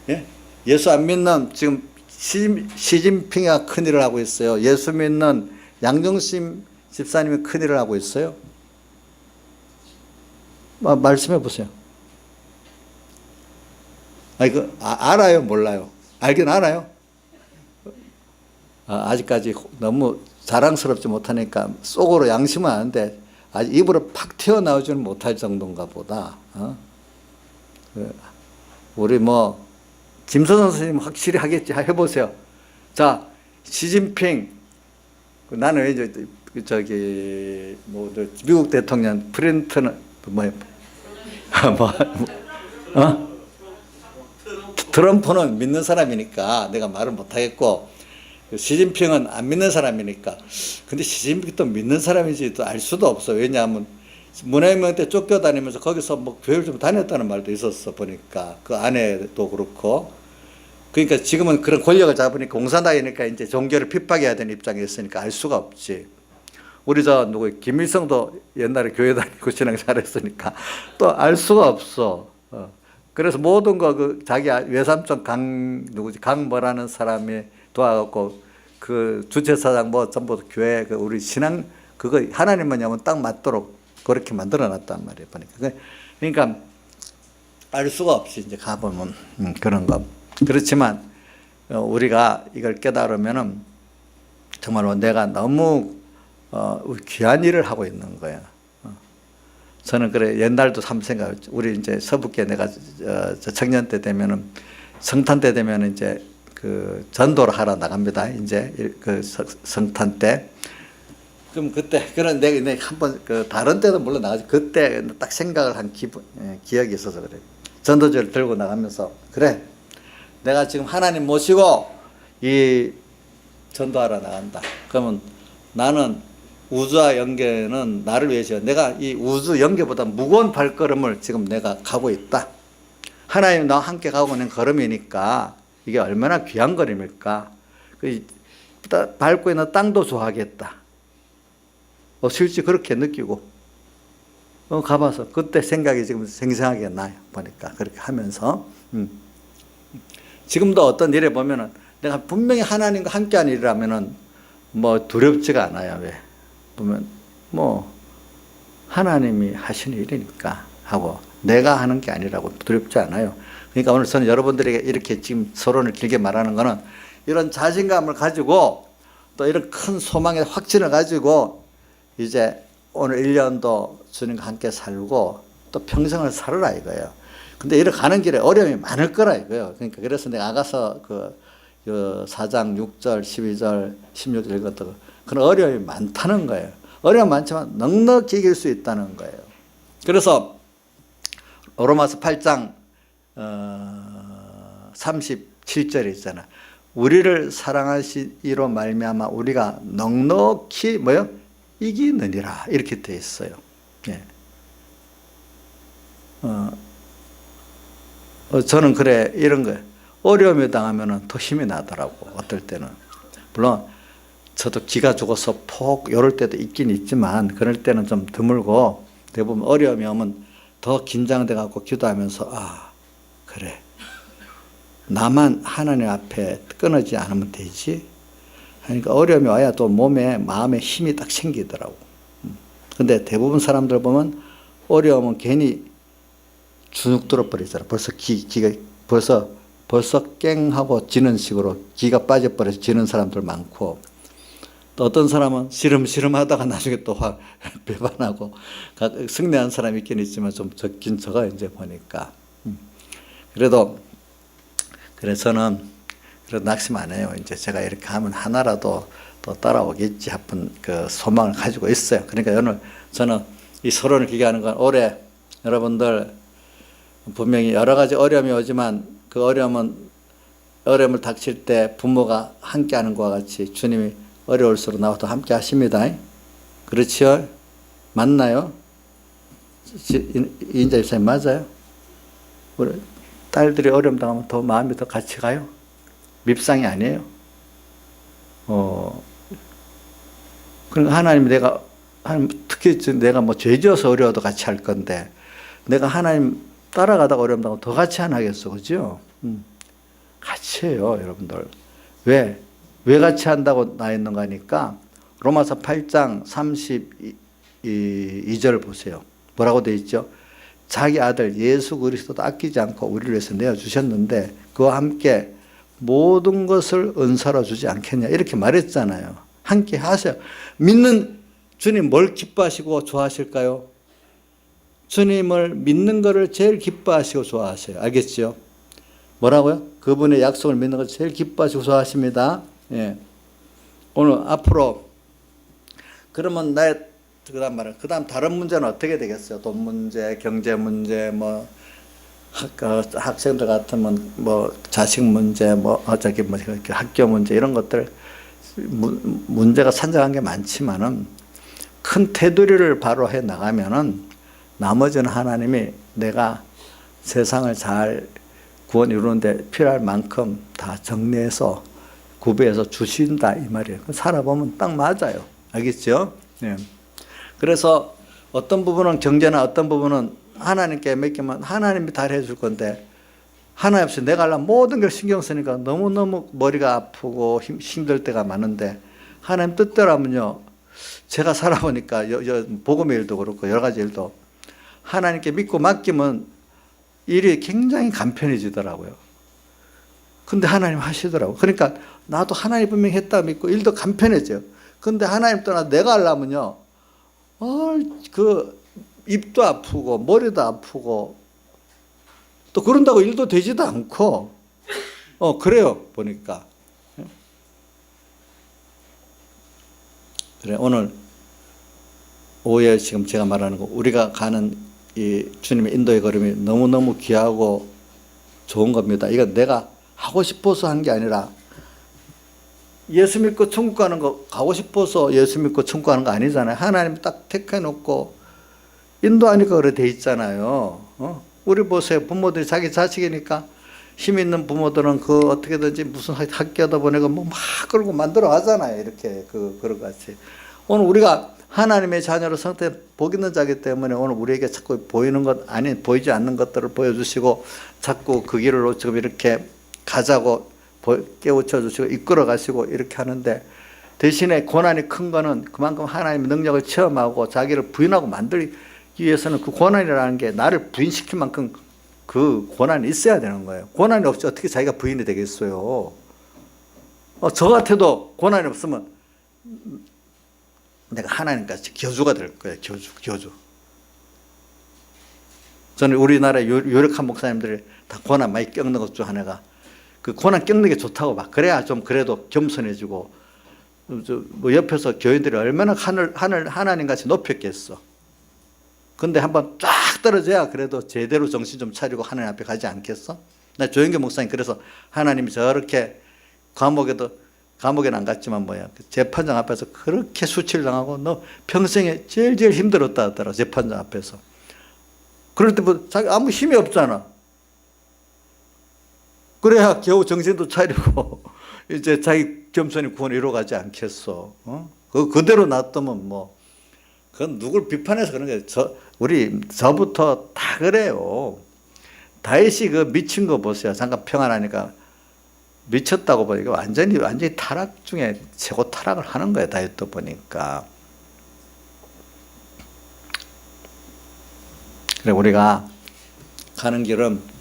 예? 예수 안 믿는 지금 시진핑이가 큰일을 하고 있어요. 예수 믿는 양정심 집사님이 큰일을 하고 있어요. 말씀해 보세요. 알아요? 몰라요? 알긴 알아요? 아직까지 너무 자랑스럽지 못하니까 속으로 양심은 아는데 아직 입으로 팍 튀어나오지는 못할 정도인가 보다. 우리 김선호 선생님 확실히 하겠지. 해보세요. 자, 시진핑, 나는 왜 미국 대통령 프린트는 트럼프는 믿는 사람이니까 내가 말을 못하겠고 시진핑은 안 믿는 사람이니까. 근데 시진핑도 믿는 사람인지도 알 수도 없어. 왜냐하면 문화혁명 때 쫓겨다니면서 거기서 교회를 좀 다녔다는 말도 있었어 보니까 그 아내도 그렇고. 그러니까 지금은 그런 권력을 잡으니까 공산당이니까 이제 종교를 핍박해야 되는 입장에 있으니까 알 수가 없지. 우리 김일성도 옛날에 교회 다니고 신앙 잘했으니까 또 알 수가 없어. 그래서 모든 거 자기 외삼촌 강 뭐라는 사람이 도와갖고 그 주체사장 전부 교회 우리 신앙 그거 하나님만 하면 딱 맞도록 그렇게 만들어놨단 말이에요 보니까. 그러니까 알 수가 없이 이제 가보면 그런 거. 그렇지만 우리가 이걸 깨달으면은 정말로 내가 너무 귀한 일을 하고 있는 거야. 저는 그래 옛날도 참 생각했죠. 우리 이제 서북계 내가 청년 때 되면은 성탄 때 되면은 이제 그 전도를 하러 나갑니다. 이제 그 성탄 때. 그럼 그때 그런 내가 한번 다른 때도 물론 나가지 그때 딱 생각을 한 기억이 있어서 그래. 전도지를 들고 나가면서 그래. 내가 지금 하나님 모시고 이 전도하러 나간다. 그러면 나는 우주와 영계는 나를 위해서 내가 이 우주 영계보다 무거운 발걸음을 지금 내가 가고 있다. 하나님 나와 함께 가고 있는 걸음이니까 이게 얼마나 귀한 걸음일까. 밟고 있는 땅도 좋아하겠다. 실제 그렇게 느끼고 가봐서 그때 생각이 지금 생생하게 나요. 보니까 그렇게 하면서 지금도 어떤 일에 보면은 내가 분명히 하나님과 함께하는 일이라면은 두렵지가 않아요. 왜? 보면 하나님이 하시는 일이니까 하고 내가 하는 게 아니라고 두렵지 않아요. 그러니까 오늘 저는 여러분들에게 이렇게 지금 서론을 길게 말하는 거는 이런 자신감을 가지고 또 이런 큰 소망의 확신을 가지고 이제 오늘 1년도 주님과 함께 살고 또 평생을 살으라 이거예요. 근데 이렇게 가는 길에 어려움이 많을 거라 이거예요. 그러니까 그래서 내가 아가서 4장 6절, 12절, 16절 읽었던 그런 어려움이 많다는 거예요. 어려움 많지만 넉넉히 이길 수 있다는 거예요. 그래서 로마서 8장 37절에 있잖아. 우리를 사랑하시기로 말미암아 우리가 넉넉히 이기느니라 이렇게 돼 있어요. 예. 저는 그래 이런 거예요. 어려움에 당하면은 더 힘이 나더라고. 어떨 때는 물론 저도 기가 죽어서 폭 이럴 때도 있긴 있지만 그럴 때는 좀 드물고 대부분 어려움이 오면 더 긴장돼 갖고 기도하면서 그래 나만 하나님 앞에 끊어지지 않으면 되지. 그러니까 어려움이 와야 또 마음에 힘이 딱 생기더라고. 근데 대부분 사람들 보면 어려움은 괜히 주눅 들어버리잖아. 벌써 기가 벌써 깽하고 지는 식으로 기가 빠져버려서 지는 사람들 많고 또 어떤 사람은 시름시름 하다가 나중에 또 확 배반하고 승리한 사람이 있긴 있지만 좀 적긴 적어 이제 보니까. 그래도 저는 그래도 낙심 안 해요. 이제 제가 이렇게 하면 하나라도 또 따라오겠지 싶은 그 소망을 가지고 있어요. 그러니까 오늘 저는 이 서론을 길게 하는 건 올해 여러분들 분명히 여러 가지 어려움이 오지만 그 어려움을 닥칠 때 부모가 함께 하는 것과 같이 주님이 어려울수록 나와도 함께 하십니다. 그렇죠? 맞나요? 이인자 집사님 맞아요? 우리 딸들이 어려움 당하면 더 마음이 더 같이 가요? 밉상이 아니에요. 그러니까 하나님 특히 내가 뭐 죄지어서 어려워도 같이 할 건데 내가 하나님 따라가다가 어려움 당하면 더 같이 안 하겠어. 그죠? 같이 해요, 여러분들. 왜 같이 한다고 나 있는가 하니까 로마서 8장 32절 보세요. 뭐라고 되어 있죠? 자기 아들 예수 그리스도도 아끼지 않고 우리를 위해서 내어주셨는데 그와 함께 모든 것을 은사로 주지 않겠냐 이렇게 말했잖아요. 함께 하세요. 믿는 주님 뭘 기뻐하시고 좋아하실까요? 주님을 믿는 것을 제일 기뻐하시고 좋아하세요. 알겠죠? 뭐라고요? 그분의 약속을 믿는 것을 제일 기뻐하시고 좋아하십니다. 예. 오늘 앞으로 그러면 그 다음 다른 문제는 어떻게 되겠어요? 돈 문제, 경제 문제, 뭐 학생들 같으면 뭐 자식 문제, 학교 문제 이런 것들 문제가 산적한 게 많지만은 큰 테두리를 바로 해 나가면은 나머지는 하나님이 내가 세상을 잘 구원 이루는데 필요할 만큼 다 정리해서 구비해서 주신다 이 말이에요. 살아보면 딱 맞아요. 알겠죠? 네. 그래서 어떤 부분은 경제나 어떤 부분은 하나님께 맡기면 하나님이 다 해줄 건데 하나님 없이 내가 하려면 모든 걸 신경 쓰니까 너무너무 머리가 아프고 힘들 때가 많은데 하나님 뜻대로라면요. 제가 살아보니까 복음의 일도 그렇고 여러 가지 일도 하나님께 믿고 맡기면 일이 굉장히 간편해지더라고요. 근데 하나님 하시더라고요. 그러니까 나도 하나님 분명히 했다 믿고 일도 간편해져요. 근데 하나님 떠나 내가 하려면요. 입도 아프고 머리도 아프고 또 그런다고 일도 되지도 않고 그래요 보니까. 그래 오늘 오후에 지금 제가 말하는 거 우리가 가는 이 주님의 인도의 걸음이 너무너무 귀하고 좋은 겁니다. 이건 내가 하고 싶어서 한 게 아니라 예수 믿고 천국 가는 거 가고 싶어서 예수 믿고 천국 가는 거 아니잖아요. 하나님 딱 택해 놓고 인도하니까 그래 돼 있잖아요. 우리 보세요. 부모들이 자기 자식이니까 힘 있는 부모들은 어떻게든지 무슨 학교다 보내고 뭐 막 그러고 만들어 하잖아요. 이렇게 그런 같이. 오늘 우리가 하나님의 자녀로 성태 복 있는 자기 때문에 오늘 우리에게 자꾸 보이지 않는 것들을 보여주시고 자꾸 그 길로 지금 이렇게 가자고 깨우쳐 주시고 이끌어 가시고 이렇게 하는데 대신에 고난이 큰 거는 그만큼 하나님의 능력을 체험하고 자기를 부인하고 만들기 위해서는 그 고난이라는 게 나를 부인시킬 만큼 그 고난이 있어야 되는 거예요. 고난이 없이 어떻게 자기가 부인이 되겠어요. 저 같아도 고난이 없으면 내가 하나님같이 교주가 될 거예요. 교주. 저는 우리나라 유력한 목사님들이 다 고난 많이 겪는 것 중 하나가 그 고난 겪는 게 좋다고 막 그래야 좀 그래도 겸손해지고 뭐 옆에서 교인들이 얼마나 하나님같이 높였겠어. 근데 한번 쫙 떨어져야 그래도 제대로 정신 좀 차리고 하나님 앞에 가지 않겠어? 나 조영교 목사님 그래서 하나님이 저렇게 감옥에는 안 갔지만 재판장 앞에서 그렇게 수치를 당하고 너 평생에 제일 힘들었다 하더라. 재판장 앞에서. 그럴 때 뭐 자기 아무 힘이 없잖아. 그래야 겨우 정신도 차리고 이제 자기 겸손히 구원 이루어가지 않겠어. 그대로 놔두면 그건 누굴 비판해서 그런 게 저부터 다 그래요. 다윗이 그 미친 거 보세요. 잠깐 평안하니까 미쳤다고 보니까 완전히 타락 중에 최고 타락을 하는 거예요. 다윗도 보니까. 그래 우리가 가는 길은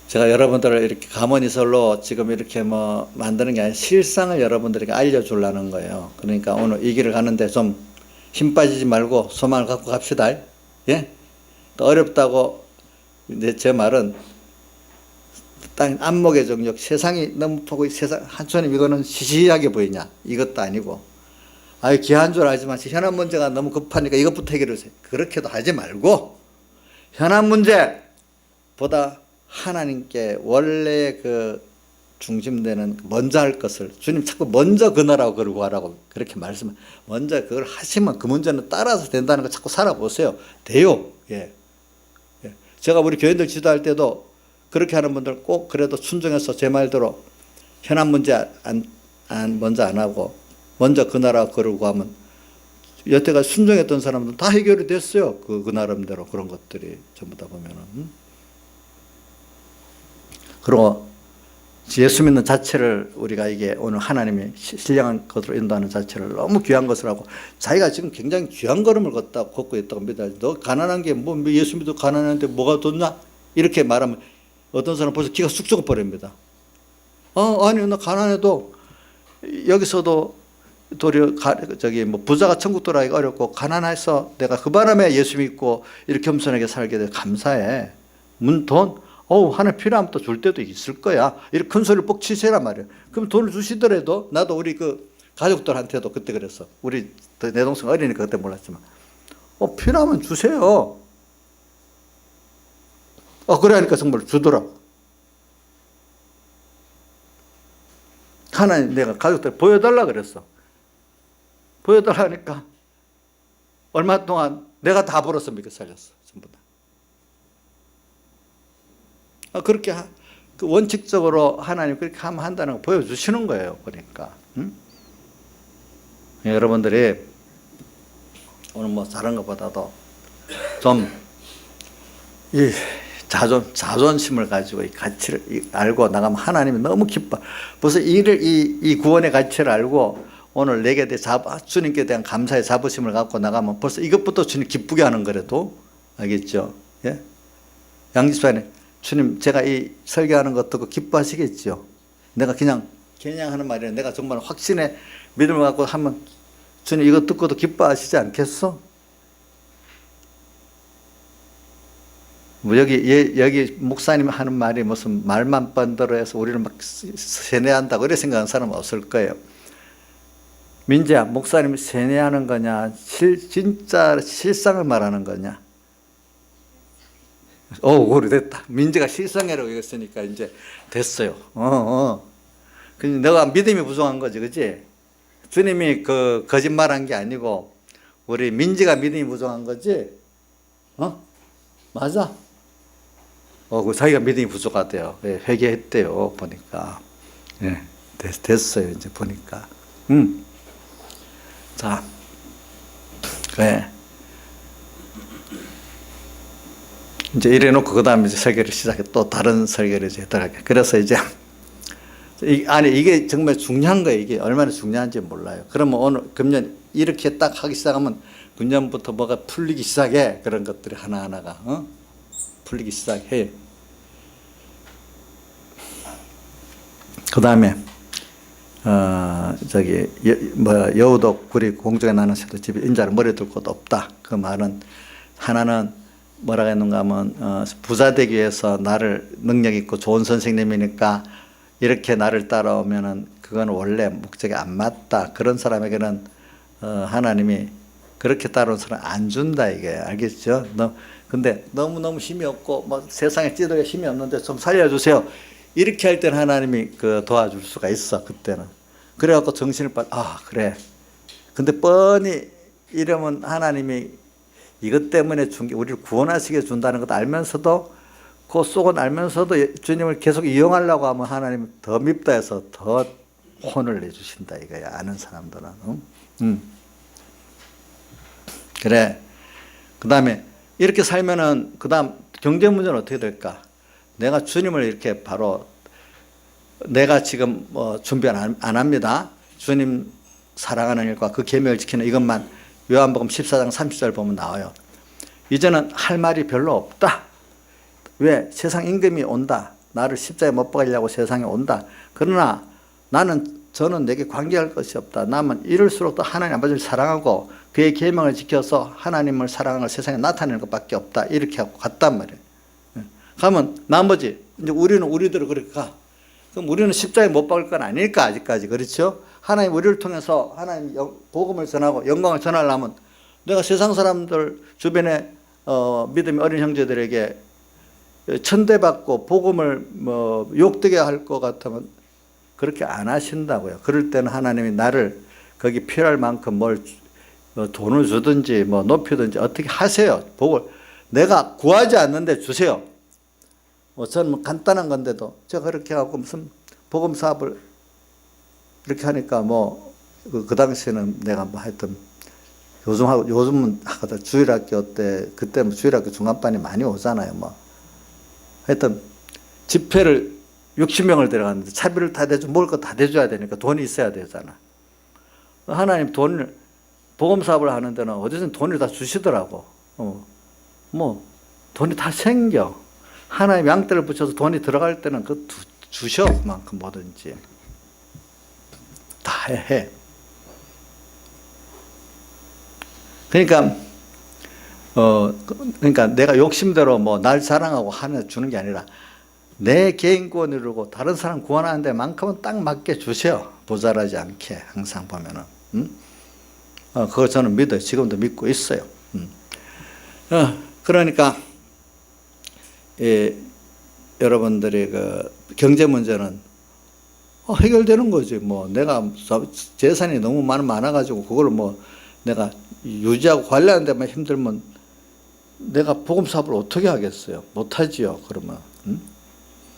제가 여러분들을 이렇게 가모니설로 지금 이렇게 만드는 게 아니라 실상을 여러분들에게 알려주려는 거예요. 그러니까 오늘 이 길을 가는데 좀 힘 빠지지 말고 소망을 갖고 갑시다. 예? 또 어렵다고 이제 제 말은 땅 안목의 정욕 세상이 너무 보고 세상 한초님 이거는 시시하게 보이냐 이것도 아니고 귀한 줄 알지만 현안 문제가 너무 급하니까 이것부터 해결하세요. 그렇게도 하지 말고 현안 문제보다 하나님께 원래 그 중심되는 먼저 할 것을 주님 자꾸 먼저 그 나라고 그러고 하라고 그렇게 말씀. 먼저 그걸 하시면 그 문제는 따라서 된다는 거 자꾸 살아보세요. 돼요. 예. 예. 제가 우리 교인들 지도할 때도 그렇게 하는 분들 꼭 그래도 순종해서 제 말대로 현안 문제 먼저 안 하고 먼저 그 나라 그러고 하면 여태까지 순종했던 사람들은 다 해결이 됐어요. 그 나름대로 그런 것들이 전부 다 보면은. 그리고 예수 믿는 자체를 우리가 이게 오늘 하나님이 신령한 것으로 인도하는 자체를 너무 귀한 것을 하고 자기가 지금 굉장히 귀한 걸음을 걷고 있다고 믿어야 너 가난한 게 뭐 예수 믿어 가난한데 뭐가 좋냐? 이렇게 말하면 어떤 사람은 벌써 기가 쑥 죽어버립니다. 아니 나 가난해도 여기서도 도리어 뭐 부자가 천국 들어가기가 어렵고 가난해서 내가 그 바람에 예수 믿고 이렇게 겸손하게 살게 돼 감사해. 돈 하나 필요하면 또 줄 때도 있을 거야. 이렇게 큰 소리를 뻑 치세란 말이야. 그럼 돈을 주시더라도 나도 우리 그 가족들한테도 그때 그랬어. 우리 내 동생 어리니까 그때 몰랐지만 필요하면 주세요. 그래 하니까 정말 주더라고. 하나님 내가 가족들 보여달라 그랬어. 보여달라 하니까 얼마 동안 내가 다 벌어서 믿고 살렸어. 전부 다. 그렇게 그 원칙적으로 하나님 그렇게 하면 한다는 거 보여주시는 거예요. 보니까. 여러분들이 오늘 뭐 다른 것보다도 좀 이 자존심을 가지고 이 가치를 알고 나가면 하나님이 너무 기뻐. 벌써 이 구원의 가치를 알고 오늘 내게 대해 주님께 대한 감사의 자부심을 갖고 나가면 벌써 이것부터 주님 기쁘게 하는 거라도 알겠죠? 예? 양집사님, 주님 제가 이 설교하는 것 듣고 기뻐하시겠죠? 내가 그냥 하는 말이 아니라 내가 정말 확신의 믿음을 갖고 하면 주님 이거 듣고도 기뻐하시지 않겠어? 뭐 여기 목사님 하는 말이 무슨 말만 번들어 해서 우리를 막 세뇌한다고 이렇게 생각하는 사람은 없을 거예요. 민재야, 목사님이 세뇌하는 거냐? 진짜 실상을 말하는 거냐? 오래됐다. 민재가 실상이라고 얘기했으니까 이제 됐어요. 너가 믿음이 부족한 거지, 그지? 주님이 그 거짓말한 게 아니고 우리 민재가 믿음이 부족한 거지? 맞아? 그 자기가 믿음이 부족하대요. 예, 회개했대요. 보니까. 예, 됐어요. 이제 보니까. 자, 그래. 이제 이래 놓고 그 다음에 이제 설교를 시작해. 또 다른 설교를 이제 들어갈게. 그래서 이제, 이게 정말 중요한 거예요. 이게 얼마나 중요한지 몰라요. 그러면 오늘, 금년 이렇게 딱 하기 시작하면 금년부터 뭐가 풀리기 시작해. 그런 것들이 하나하나가, 풀리기 시작해요. 그 다음에, 여우도 굴이 공중에 나는 새도 집에 인자를 머리 둘 곳 없다. 그 말은 하나는 뭐라고 했는가 하면 부자 되기 위해서 나를 능력 있고 좋은 선생님이니까 이렇게 나를 따라오면은 그건 원래 목적에 안 맞다. 그런 사람에게는 하나님이 그렇게 따라온 사람 안 준다 이게 알겠죠? 근데 너무너무 힘이 없고 뭐 세상에 찌들게 힘이 없는데 좀 살려주세요. 이렇게 할 때는 하나님이 도와줄 수가 있어 그때는. 그래갖고 정신을 그래. 근데 뻔히 이러면 하나님이 이것 때문에 우리를 구원하시게 준다는 것도 알면서도 그 속은 알면서도 주님을 계속 이용하려고 하면 하나님이 더 밉다 해서 더 혼을 내주신다 이거야. 아는 사람들은. 그래. 그 다음에 이렇게 살면은 그 다음 경제 문제는 어떻게 될까? 내가 주님을 이렇게 바로 내가 지금 준비 안 합니다. 주님 사랑하는 일과 그 계명을 지키는 이것만 요한복음 14장 30절 보면 나와요. 이제는 할 말이 별로 없다. 왜? 세상 임금이 온다. 나를 십자가에 못 박으려고 세상에 온다. 그러나 저는 내게 관계할 것이 없다. 남은 이럴수록 또 하나님 아버지를 사랑하고 그의 계명을 지켜서 하나님을 사랑하는 세상에 나타내는 것밖에 없다. 이렇게 하고 갔단 말이에요. 가면 나머지 이제 우리는 우리대로 그렇게 가. 그럼 우리는 십자가에 못 박을 건 아닐까 아직까지. 그렇죠? 하나님 우리를 통해서 하나님 복음을 전하고 영광을 전하려면 내가 세상 사람들 주변에 믿음이 어린 형제들에게 천대받고 복음을 욕되게 할 것 같으면 그렇게 안 하신다고요. 그럴 때는 하나님이 나를 거기 필요할 만큼 돈을 주든지 높이든지 어떻게 하세요. 복을 내가 구하지 않는데 주세요. 저는 간단한 건데도 제가 그렇게 하고 무슨 복음 사업을 이렇게 하니까 그 당시에는 내가 하여튼 요즘은 하거든. 주일학교 때 그때 주일학교 중간반이 많이 오잖아요. 하여튼 집회를 60명을 데려갔는데 차비를 다 대줘 먹을 거 다 대줘야 되니까 돈이 있어야 되잖아. 하나님 복음 사업을 하는 데는 어디서 돈을 다 주시더라고. 돈이 다 생겨. 하나님 양떼를 붙여서 돈이 들어갈 때는 주셔. 그만큼 뭐든지 다 해. 그러니까 내가 욕심대로 날 자랑하고 하나 주는 게 아니라 내 개인 구원을 이루고 다른 사람 구원하는 데만큼은 딱 맞게 주세요. 모자라지 않게 항상 보면은. 그거 저는 믿어요. 지금도 믿고 있어요. 그러니까 여러분들이 그 경제 문제는 해결되는 거지. 내가 재산이 너무 많아가지고 그걸 내가 유지하고 관리하는 데만 힘들면 내가 복음 사업을 어떻게 하겠어요? 못하지요. 그러면.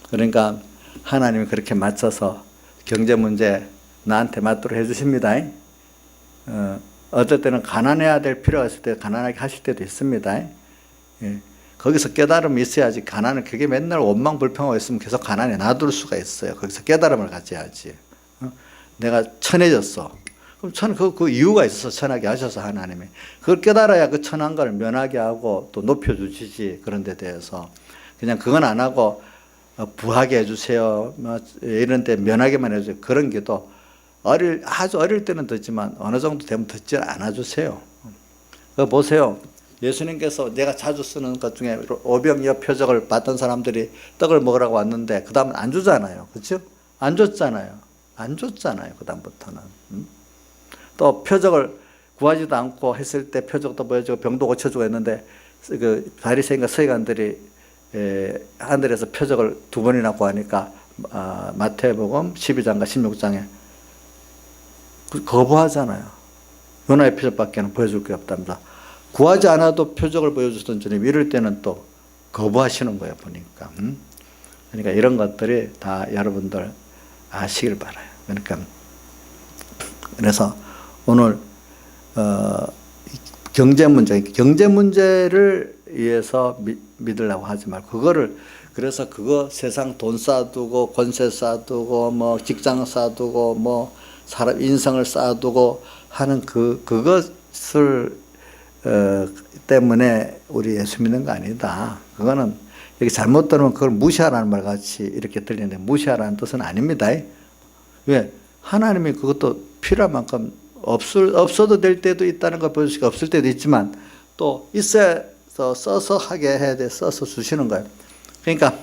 그러니까 하나님이 그렇게 맞춰서 경제 문제 나한테 맞도록 해주십니다. 어떨 때는 가난해야 될 필요가 있을 때 가난하게 하실 때도 있습니다. 거기서 깨달음이 있어야지. 가난은 그게 맨날 원망 불평하고 있으면 계속 가난에 놔둘 수가 있어요. 거기서 깨달음을 가져야지. 내가 천해졌어. 그럼 그 이유가 있어서 천하게 하셔서 하나님이. 그걸 깨달아야 그 천한 걸 면하게 하고 또 높여주시지. 그런 데 대해서. 그냥 그건 안 하고 부하게 해주세요. 이런 데 면하게만 해주세요. 그런 게도 아주 어릴 때는 듣지만 어느 정도 되면 듣지 않아주세요. 그거 보세요. 예수님께서 내가 자주 쓰는 것 중에 오병이어 표적을 받던 사람들이 떡을 먹으라고 왔는데 그 다음은 안 주잖아요. 그렇죠? 안 줬잖아요. 그 다음부터는. 또 표적을 구하지도 않고 했을 때 표적도 보여주고 병도 고쳐주고 했는데 그 바리새인과 서기관들이 하늘에서 표적을 2번이나 구하니까 마태복음 12장과 16장에 거부하잖아요. 요나의 표적밖에는 보여줄 게 없답니다. 구하지 않아도 표적을 보여주던 주님 이럴 때는 또 거부하시는 거예요. 보니까. 그러니까 이런 것들이 다 여러분들 아시길 바라요. 그래서 오늘 경제 문제를 위해서 믿으려고 하지 말고 그래서 그거 세상 돈 쌓아두고 권세 쌓아두고 직장 쌓아두고 사람 인성을 쌓아두고 하는 그것을 때문에 우리 예수 믿는 거 아니다. 그거는 여기 잘못 들으면 그걸 무시하라는 말 같이 이렇게 들리는데 무시하라는 뜻은 아닙니다. 왜? 하나님이 그것도 필요한 만큼 없어도 될 때도 있다는 걸 보여주시고 없을 때도 있지만 또 있어서 써서 하게 해야 돼. 써서 주시는 거예요. 그러니까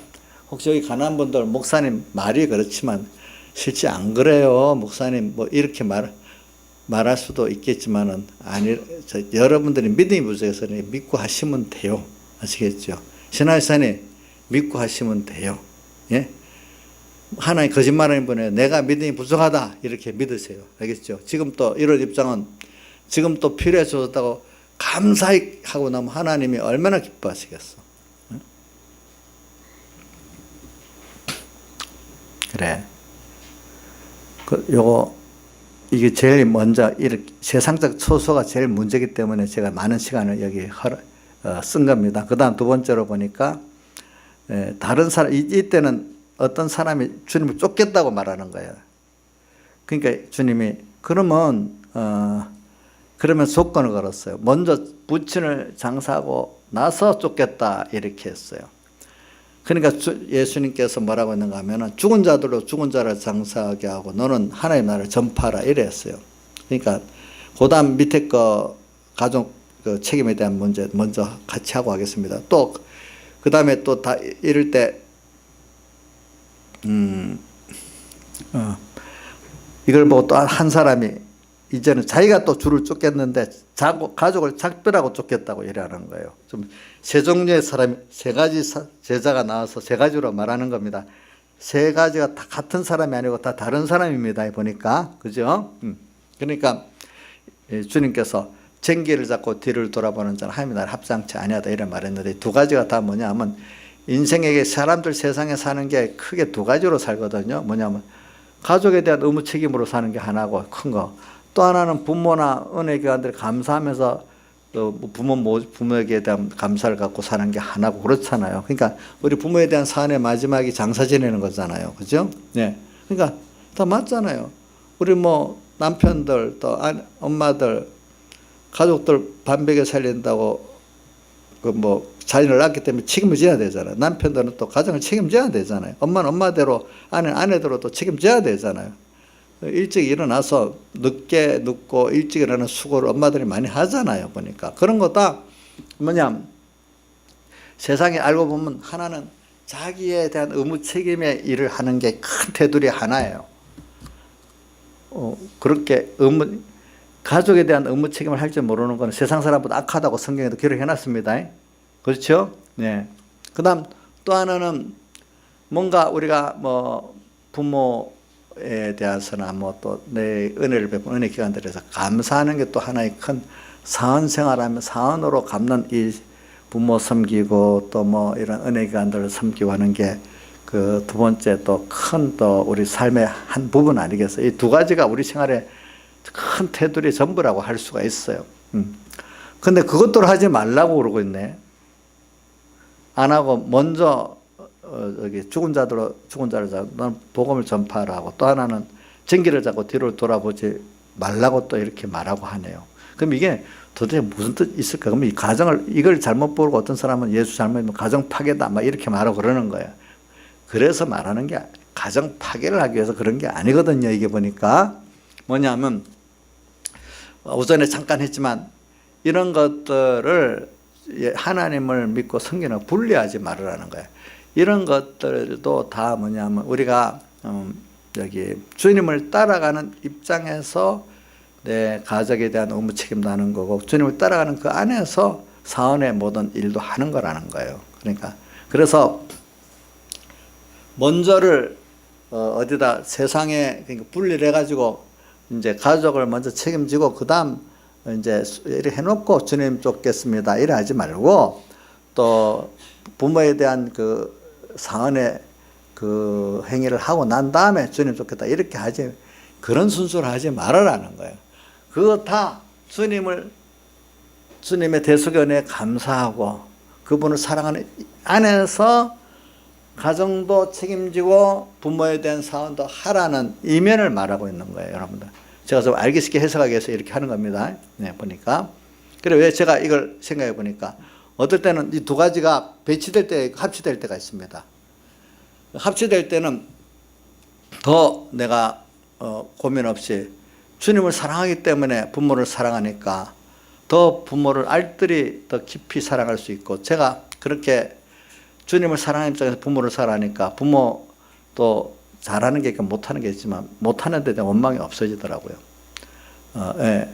혹시 여기 가난한 분들 목사님 말이 그렇지만 실제 안 그래요. 목사님 이렇게 말할 수도 있겠지만은 여러분들이 믿음이 부족해서 믿고 하시면 돼요. 아시겠죠? 신하사님 믿고 하시면 돼요. 예? 하나님 거짓말하는 분에 내가 믿음이 부족하다 이렇게 믿으세요. 알겠죠? 지금 또 이런 입장은 지금 또 필요해졌다고 감사히 하고 나면 하나님이 얼마나 기뻐하시겠어. 그래. 이게 제일 먼저 이렇게 세상적 초소가 제일 문제이기 때문에 제가 많은 시간을 여기 쓴 겁니다. 그 다음 두 번째로 보니까 다른 사람 이때는 어떤 사람이 주님을 쫓겠다고 말하는 거예요. 그러니까 주님이 그러면 조건을 걸었어요. 먼저 부친을 장사하고 나서 쫓겠다 이렇게 했어요. 그러니까 예수님께서 뭐라고 했는가 하면 죽은 자들로 죽은 자를 장사하게 하고 너는 하나님의 나라를 전파하라 이랬어요. 그러니까 그 다음 밑에 거 가족 책임에 대한 문제 먼저 같이 하고 하겠습니다. 또 그 다음에 또 다 이럴 때 이걸 보고 또 한 사람이 이제는 자기가 또 줄을 쫓겠는데 가족을 작별하고 쫓겠다고 이러는 거예요. 좀 세 종류의 사람이 세 가지 제자가 나와서 세 가지로 말하는 겁니다. 세 가지가 다 같은 사람이 아니고 다 다른 사람입니다. 보니까. 그죠? 그러니까 주님께서 쟁기를 잡고 뒤를 돌아보는 자는 하나님 나라에 합당치 아니하다 이런 말했는데 두 가지가 다 뭐냐면 인생에게 사람들 세상에 사는 게 크게 두 가지로 살거든요. 뭐냐면 가족에 대한 의무 책임으로 사는 게 하나고 큰 거. 또 하나는 부모나 은혜교관들 감사하면서 부모에게 대한 감사를 갖고 사는 게 하나고 그렇잖아요. 그러니까 우리 부모에 대한 사안의 마지막이 장사 지내는 거잖아요. 그죠? 네. 그러니까 다 맞잖아요. 우리 뭐 남편들 또 엄마들 가족들 반백에 살린다고 그 뭐 자녀를 낳기 때문에 책임을 져야 되잖아요. 남편들은 또 가정을 책임져야 되잖아요. 엄마는 엄마대로 아내는 아내대로 또 책임져야 되잖아요. 일찍 일어나서 늦게 눕고 일찍 일어나는 수고를 엄마들이 많이 하잖아요. 보니까 그런 거 다 뭐냐 세상에 알고 보면 하나는 자기에 대한 의무 책임의 일을 하는 게 큰 테두리 하나예요. 그렇게 가족에 대한 의무 책임을 할 줄 모르는 것은 세상 사람보다 악하다고 성경에도 기록해 놨습니다. 그렇죠? 네. 그 다음 또 하나는 뭔가 우리가 뭐 부모에 대해서나 뭐 또 내 은혜를 베푼 은혜 기관들에서 감사하는 게 또 하나의 큰 사원 생활하면 사원으로 갚는 이 부모 섬기고 또 뭐 이런 은혜 기관들을 섬기고 하는 게 그 두 번째 또 큰 또 우리 삶의 한 부분 아니겠어요? 이 두 가지가 우리 생활의 큰 테두리 전부라고 할 수가 있어요. 근데 그것들을 하지 말라고 그러고 있네. 안 하고 먼저 여기 죽은 자를 잡고 넌 복음을 전파하라고 또 하나는 쟁기를 잡고 뒤로 돌아보지 말라고 또 이렇게 말하고 하네요. 그럼 이게 도대체 무슨 뜻 있을까? 그럼 이 가정을 이걸 잘못 보고 어떤 사람은 예수 잘못 믿으면 가정 파괴다 막 이렇게 말하고 그러는 거예요. 그래서 말하는 게 가정 파괴를 하기 위해서 그런 게 아니거든요. 이게 보니까 뭐냐면 오전에 잠깐 했지만 이런 것들을 하나님을 믿고 섬기는 분리하지 말으라는 거예요. 이런 것들도 다 뭐냐면 우리가 여기 주님을 따라가는 입장에서 내 가족에 대한 의무 책임도 하는 거고 주님을 따라가는 그 안에서 사원의 모든 일도 하는 거라는 거예요. 그러니까 그래서 먼저를 어디다 세상에 분리를 해가지고 이제 가족을 먼저 책임지고 그 다음 이제 이렇게 해놓고 주님 쫓겠습니다 이래 하지 말고 또 부모에 대한 그 사언의 그 행위를 하고 난 다음에 주님 쫓겠다 이렇게 하지 그런 순서를 하지 말으라는 거예요. 그거 다 주님의 대속의 은혜에 감사하고 그분을 사랑하는 안에서 가정도 책임지고 부모에 대한 사원도 하라는 이면을 말하고 있는 거예요. 여러분들 제가 좀 알기 쉽게 해석하기 위해서 이렇게 하는 겁니다. 네, 보니까 그래 왜 제가 이걸 생각해 보니까 어떨 때는 이 두 가지가 배치될 때 합치될 때가 있습니다. 합치될 때는 더 내가 고민 없이 주님을 사랑하기 때문에 부모를 사랑하니까 더 부모를 알뜰히 더 깊이 사랑할 수 있고 제가 그렇게 주님을 사랑하는 입장에서 부모를 사랑하니까 부모도 잘하는 게 있고 못하는 게 있지만 못하는 데 대한 원망이 없어지더라고요. 예.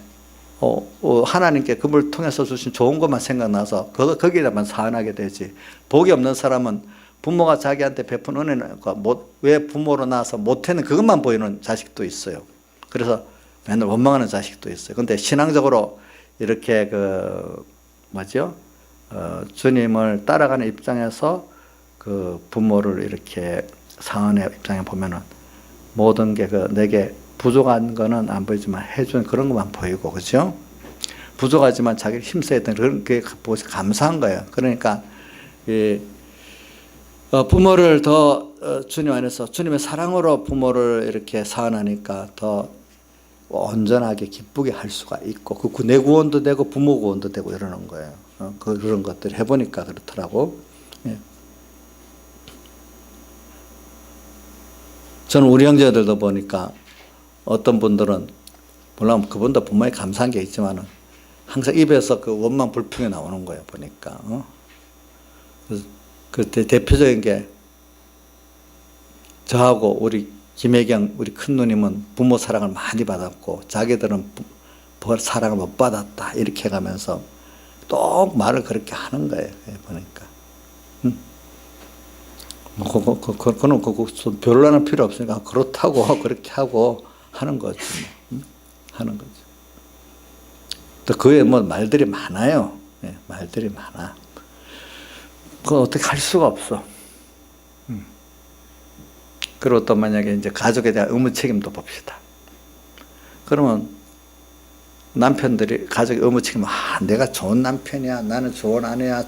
하나님께 그분을 통해서 주신 좋은 것만 생각나서 거기에다만 사안하게 되지. 복이 없는 사람은 부모가 자기한테 베푼 은혜는 왜 부모로 낳아서 못했는 그것만 보이는 자식도 있어요. 그래서 맨날 원망하는 자식도 있어요. 근데 신앙적으로 이렇게 주님을 따라가는 입장에서 그 부모를 이렇게 사원의 입장에 보면은 모든 게 내게 부족한 거는 안 보이지만 해준 그런 것만 보이고, 그죠? 부족하지만 자기를 힘써했던 그런 게 보고서 감사한 거예요. 그러니까, 부모를 더 주님 안에서 주님의 사랑으로 부모를 이렇게 사원하니까 더 온전하게 기쁘게 할 수가 있고, 내 구원도 되고 부모 구원도 되고 이러는 거예요. 그런 것들 해보니까 그렇더라고. 예. 저는 우리 형제들도 보니까 어떤 분들은 물론 그분도 부모에 감사한 게 있지만은 항상 입에서 그 원망 불평이 나오는 거예요. 보니까 그 대표적인 게 저하고 우리 김혜경 우리 큰 누님은 부모 사랑을 많이 받았고 자기들은 사랑을 못 받았다 이렇게 해가면서 또 말을 그렇게 하는 거예요. 보니까 그거는 별로는 필요 없으니까 그렇다고 그렇게 하고 하는 거지. 하는 거죠. 또 그에 뭐 말들이 많아요. 예, 말들이 많아. 그거 어떻게 할 수가 없어. 그리고 또 만약에 이제 가족에 대한 의무 책임도 봅시다. 그러면 남편들이 가족의 의무 책임, 내가 좋은 남편이야, 나는 좋은 아내야,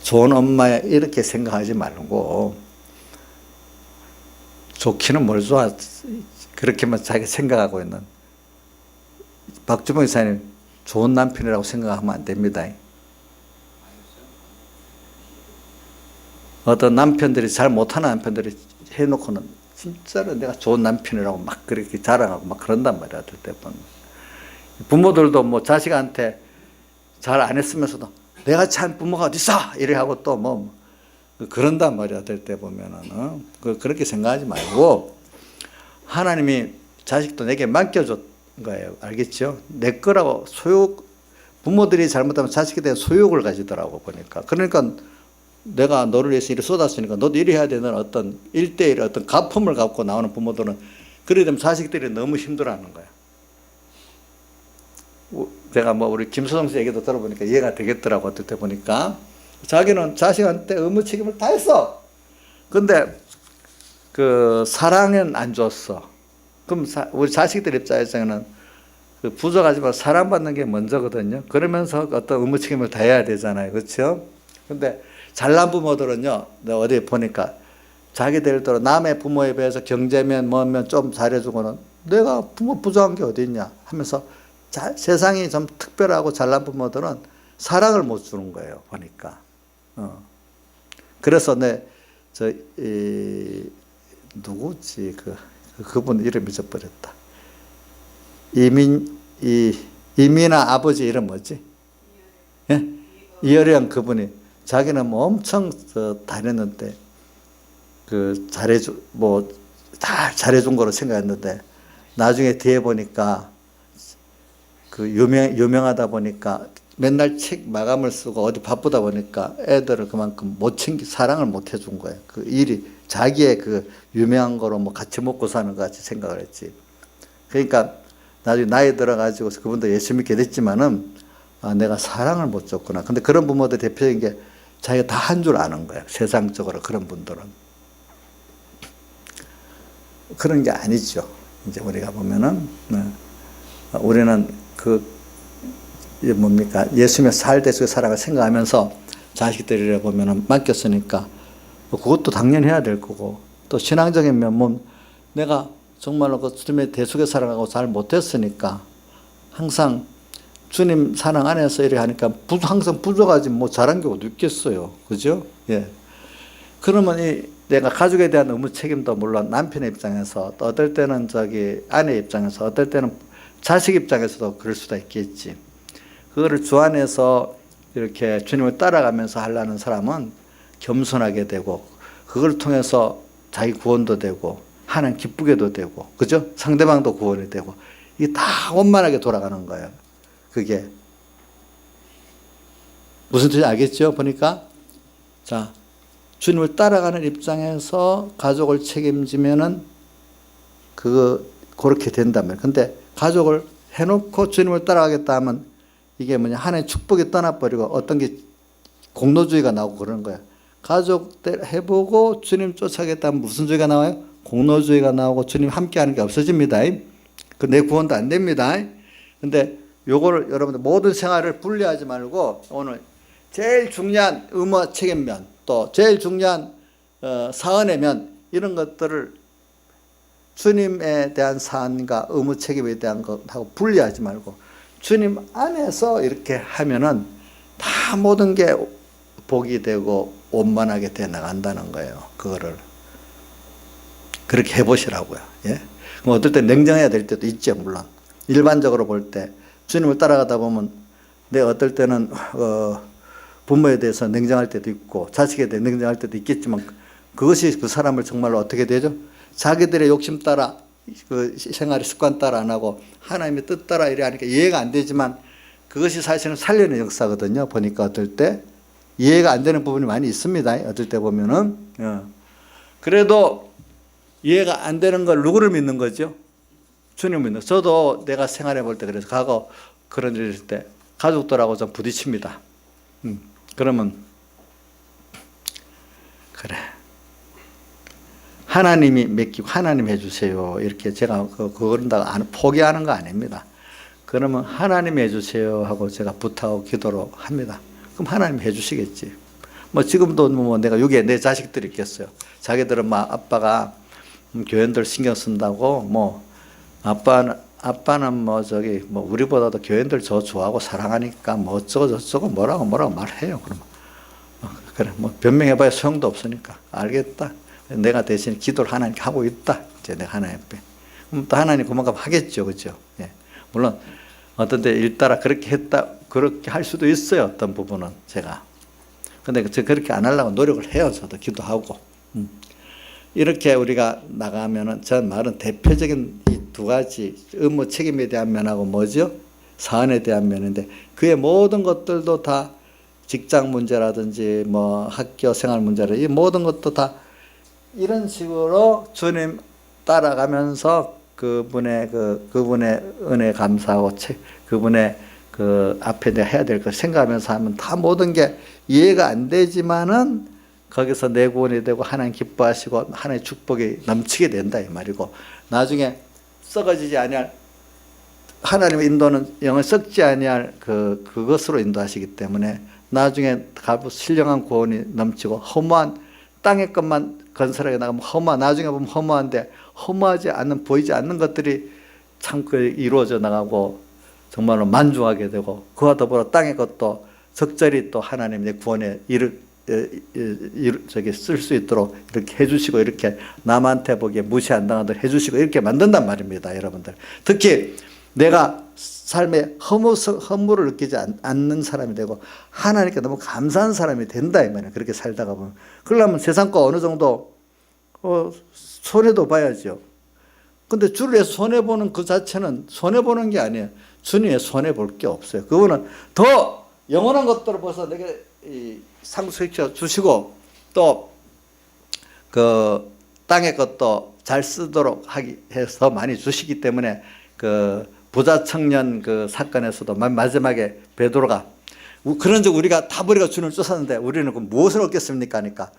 좋은 엄마야, 이렇게 생각하지 말고, 좋기는 뭘 좋아, 그렇게만 자기가 생각하고 있는 박주봉 이사님, 좋은 남편이라고 생각하면 안 됩니다. 어떤 남편들이 잘 못하는 남편들이 해놓고는 진짜로 내가 좋은 남편이라고 막 그렇게 자랑하고 막 그런단 말이야. 어떨 때 보면 부모들도 뭐 자식한테 잘 안 했으면서도 내가 참 부모가 어디 있어 이래 하고 또 뭐 그런단 말이야. 어떨 때 보면은 그렇게 생각하지 말고 하나님이 자식도 내게 맡겨준 거예요. 알겠죠? 내 거라고 부모들이 잘못하면 자식에 대한 소욕을 가지더라고 보니까. 그러니까 내가 너를 위해서 일을 쏟았으니까 너도 일을 해야 되는 어떤 1대1 어떤 가품을 갖고 나오는 부모들은 그래 되면 자식들이 너무 힘들어하는 거야. 제가 뭐 우리 김수성 씨 얘기도 들어보니까 이해가 되겠더라고. 어떨 때 보니까 자기는 자식한테 의무 책임을 다 했어. 근데 그 사랑은 안 줬어. 그럼 우리 자식들 입장에서는 그 부족하지만 사랑받는 게 먼저거든요. 그러면서 어떤 의무 책임을 다해야 되잖아요. 그렇죠? 근데 잘난 부모들은요, 내가 어디 보니까 자기들도 남의 부모에 비해서 경제면 뭐면 좀 잘해주고는 내가 부모 부족한 게 어디 있냐 하면서 세상이 좀 특별하고 잘난 부모들은 사랑을 못 주는 거예요. 보니까. 그래서 누구지 그분 이름 잊어버렸다. 이민아 아버지 이름 뭐지? 예? 이어령 그분이 자기는 뭐 엄청 다녔는데 다 잘해준 거로 생각했는데 나중에 뒤에 보니까 유명하다 보니까 맨날 책 마감을 쓰고 어디 바쁘다 보니까 애들을 그만큼 사랑을 못 해준 거예요. 그 일이 자기의 그 유명한 거로 뭐 같이 먹고 사는 것 같이 생각을 했지. 그러니까 나중에 나이 들어가지고 그분도 예수 믿게 됐지만은 내가 사랑을 못 줬구나. 근데 그런 부모들 대표적인 게 자기가 다 한 줄 아는 거예요. 세상적으로 그런 분들은. 그런 게 아니죠. 이제 우리가 보면은, 우리는 뭡니까? 예수님의 살대수의 사랑을 생각하면서 자식들이라 보면은 맡겼으니까 그것도 당연히 해야 될 거고 또 신앙적인 면은 내가 정말로 그 주님의 대속의 사랑하고 잘 못했으니까 항상 주님 사랑 안에서 이렇게 하니까 항상 부족하지 뭐 잘한 게 어디 있겠어요. 그죠? 예. 그러면 내가 가족에 대한 의무 책임도 물론 남편의 입장에서 또 어떨 때는 아내 입장에서 어떨 때는 자식 입장에서도 그럴 수도 있겠지. 그거를 주 안에서 이렇게 주님을 따라가면서 하려는 사람은 겸손하게 되고 그걸 통해서 자기 구원도 되고 하나님 기쁘게도 되고 그죠? 상대방도 구원이 되고 이게 다 원만하게 돌아가는 거예요. 그게 무슨 뜻인지 알겠죠? 보니까 자 주님을 따라가는 입장에서 가족을 책임지면은 그렇게 된다면 근데 가족을 해놓고 주님을 따라가겠다 하면 이게 뭐냐 하나님의 축복이 떠나버리고 어떤 게 공로주의가 나오고 그러는 거예요. 가족들 해보고 주님 쫓아가겠다 하면 무슨 주의가 나와요? 공로주의가 나오고 주님 함께하는 게 없어집니다. 내 구원도 안 됩니다. 근데 요거를 여러분들 모든 생활을 분리하지 말고 오늘 제일 중요한 의무 책임면 또 제일 중요한 사언의 면 이런 것들을 주님에 대한 사안과 의무 책임에 대한 것하고 분리하지 말고 주님 안에서 이렇게 하면은 다 모든 게 복이 되고 원만하게 돼 나간다는 거예요. 그거를 그렇게 해보시라고요. 예? 그럼 어떨 때 냉정해야 될 때도 있죠. 물론 일반적으로 볼 때 주님을 따라가다 보면 내가 어떨 때는 부모에 대해서 냉정할 때도 있고 자식에 대해 냉정할 때도 있겠지만 그것이 그 사람을 정말로 어떻게 되죠? 자기들의 욕심 따라 그 생활의 습관 따라 안 하고 하나님의 뜻 따라 이래 하니까 이해가 안 되지만 그것이 사실은 살리는 역사거든요. 보니까 어떨 때 이해가 안 되는 부분이 많이 있습니다. 어떨 때 보면은 그래도 이해가 안 되는 걸 누구를 믿는 거죠? 주님을 믿는 거죠. 저도 내가 생활해 볼 때 그래서 과거 그런 일 있을 때 가족들하고 좀 부딪힙니다. 그러면 그래 하나님이 맡기고 하나님 해주세요 이렇게 제가 그런다고 포기하는 거 아닙니다. 그러면 하나님 해주세요 하고 제가 부탁하고 기도로 합니다. 그럼 하나님 해주시겠지. 뭐 지금도 뭐 내가 여기에 내 자식들이 있겠어요. 자기들은 막 아빠가 교인들 신경 쓴다고 뭐 아빠는 뭐 저기 뭐 우리보다도 교인들 저 좋아하고 사랑하니까 뭐 어쩌고 저쩌고 뭐라고 말해요. 그러면 그래 뭐 변명해봐야 소용도 없으니까 알겠다. 내가 대신 기도를 하나님께 하고 있다. 이제 내가 하나님 앞에. 그럼 또 하나님 그만큼 하겠죠, 그죠? 예. 물론 어떤 데 일따라 그렇게 했다 그렇게 할 수도 있어요. 어떤 부분은 제가. 근데 저 그렇게 안 하려고 노력을 해요. 저도 기도하고. 이렇게 우리가 나가면은 전 말은 대표적인 이 두 가지 의무 책임에 대한 면하고 뭐죠? 사안에 대한 면인데 그의 모든 것들도 다 직장 문제라든지 뭐 학교 생활 문제라든지 이 모든 것도 다 이런 식으로 주님 따라가면서 그분의 은혜 감사하고 그분의 그 앞에 내가 해야 될 걸 생각하면서 하면 다 모든 게 이해가 안 되지만은 거기서 내 구원이 되고 하나님 기뻐하시고 하나님의 축복이 넘치게 된다 이 말이고 나중에 썩어지지 아니할 하나님의 인도는 영을 썩지 아니할 그것으로 인도하시기 때문에 나중에 신령한 구원이 넘치고 허무한 땅의 것만 건설하게 나가면 나중에 보면 허무한데 허무하지 않는 보이지 않는 것들이 참 이루어져 나가고 정말로 만족하게 되고 그와 더불어 땅의 것도 적절히 또 하나님의 구원에 쓸 수 있도록 이렇게 해주시고 이렇게 남한테 보기에 무시 안 당하도록 해주시고 이렇게 만든단 말입니다. 여러분들 특히 내가 삶에 허무를 느끼지 않는 사람이 되고 하나님께 너무 감사한 사람이 된다 이 말이에요. 그렇게 살다가 보면 그러려면 세상 거 어느 정도 손해도 봐야죠. 근데 주를 위해서 손해보는 그 자체는 손해보는 게 아니에요. 주님의 손해볼 게 없어요. 그분은 더 영원한 것들을 벌써 내게 상속시켜 주시고 또 그 땅의 것도 잘 쓰도록 하기 해서 많이 주시기 때문에 그 부자 청년 그 사건에서도 마지막에 베드로가 그런 적 우리가 다 버리고 주님을 쫓았는데 우리는 그 무엇을 얻겠습니까? 하니까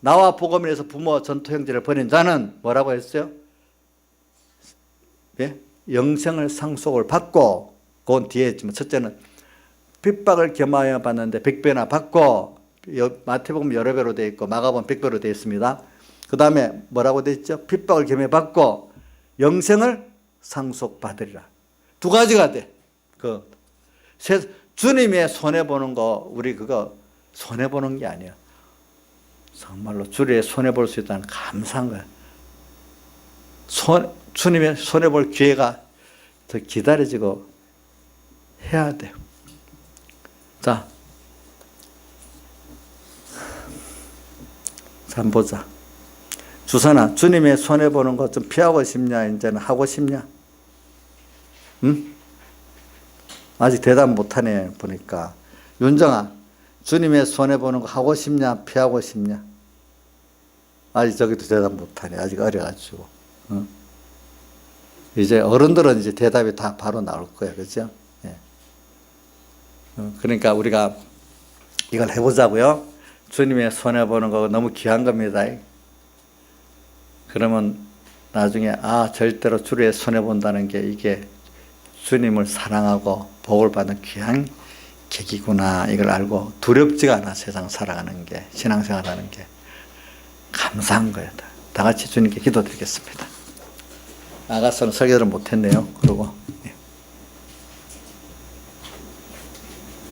나와 복음을 위해서 부모 전토 형제를 버린 자는 뭐라고 했어요? 예? 영생을 상속을 받고 그건 뒤에 했지만 첫째는 핍박을 겸하여 받는데 100배나 받고 마태복음 여러 배로 되어 있고 마가복음 100배로 되어 있습니다. 그 다음에 뭐라고 되어 있죠? 핍박을 겸해 받고 영생을 상속받으리라. 두 가지가 돼. 주님의 손해보는 거 우리 그거 손해보는 게 아니에요. 정말로 주님의 손해볼 수 있다는 감사한 거예요. 주님의 손해볼 기회가 더 기다려지고 해야 돼요. 자, 한번 보자. 주선아, 주님의 손해보는 거 좀 피하고 싶냐? 이제는 하고 싶냐? 응? 아직 대답 못하네, 보니까. 윤정아, 주님의 손해보는 거 하고 싶냐? 피하고 싶냐? 아직 저기도 대답 못하네. 아직 어려가지고. 응? 이제 어른들은 이제 대답이 다 바로 나올 거예요. 그죠? 예. 그러니까 우리가 이걸 해보자고요. 주님의 손해보는 거 너무 귀한 겁니다. 그러면 나중에 절대로 주의 손해본다는 게 이게 주님을 사랑하고 복을 받는 귀한 계기구나 이걸 알고 두렵지가 않아. 세상 살아가는 게 신앙생활하는 게 감사한 거예요. 다 같이 주님께 기도드리겠습니다. 나가서는 설교를 못했네요. 그리고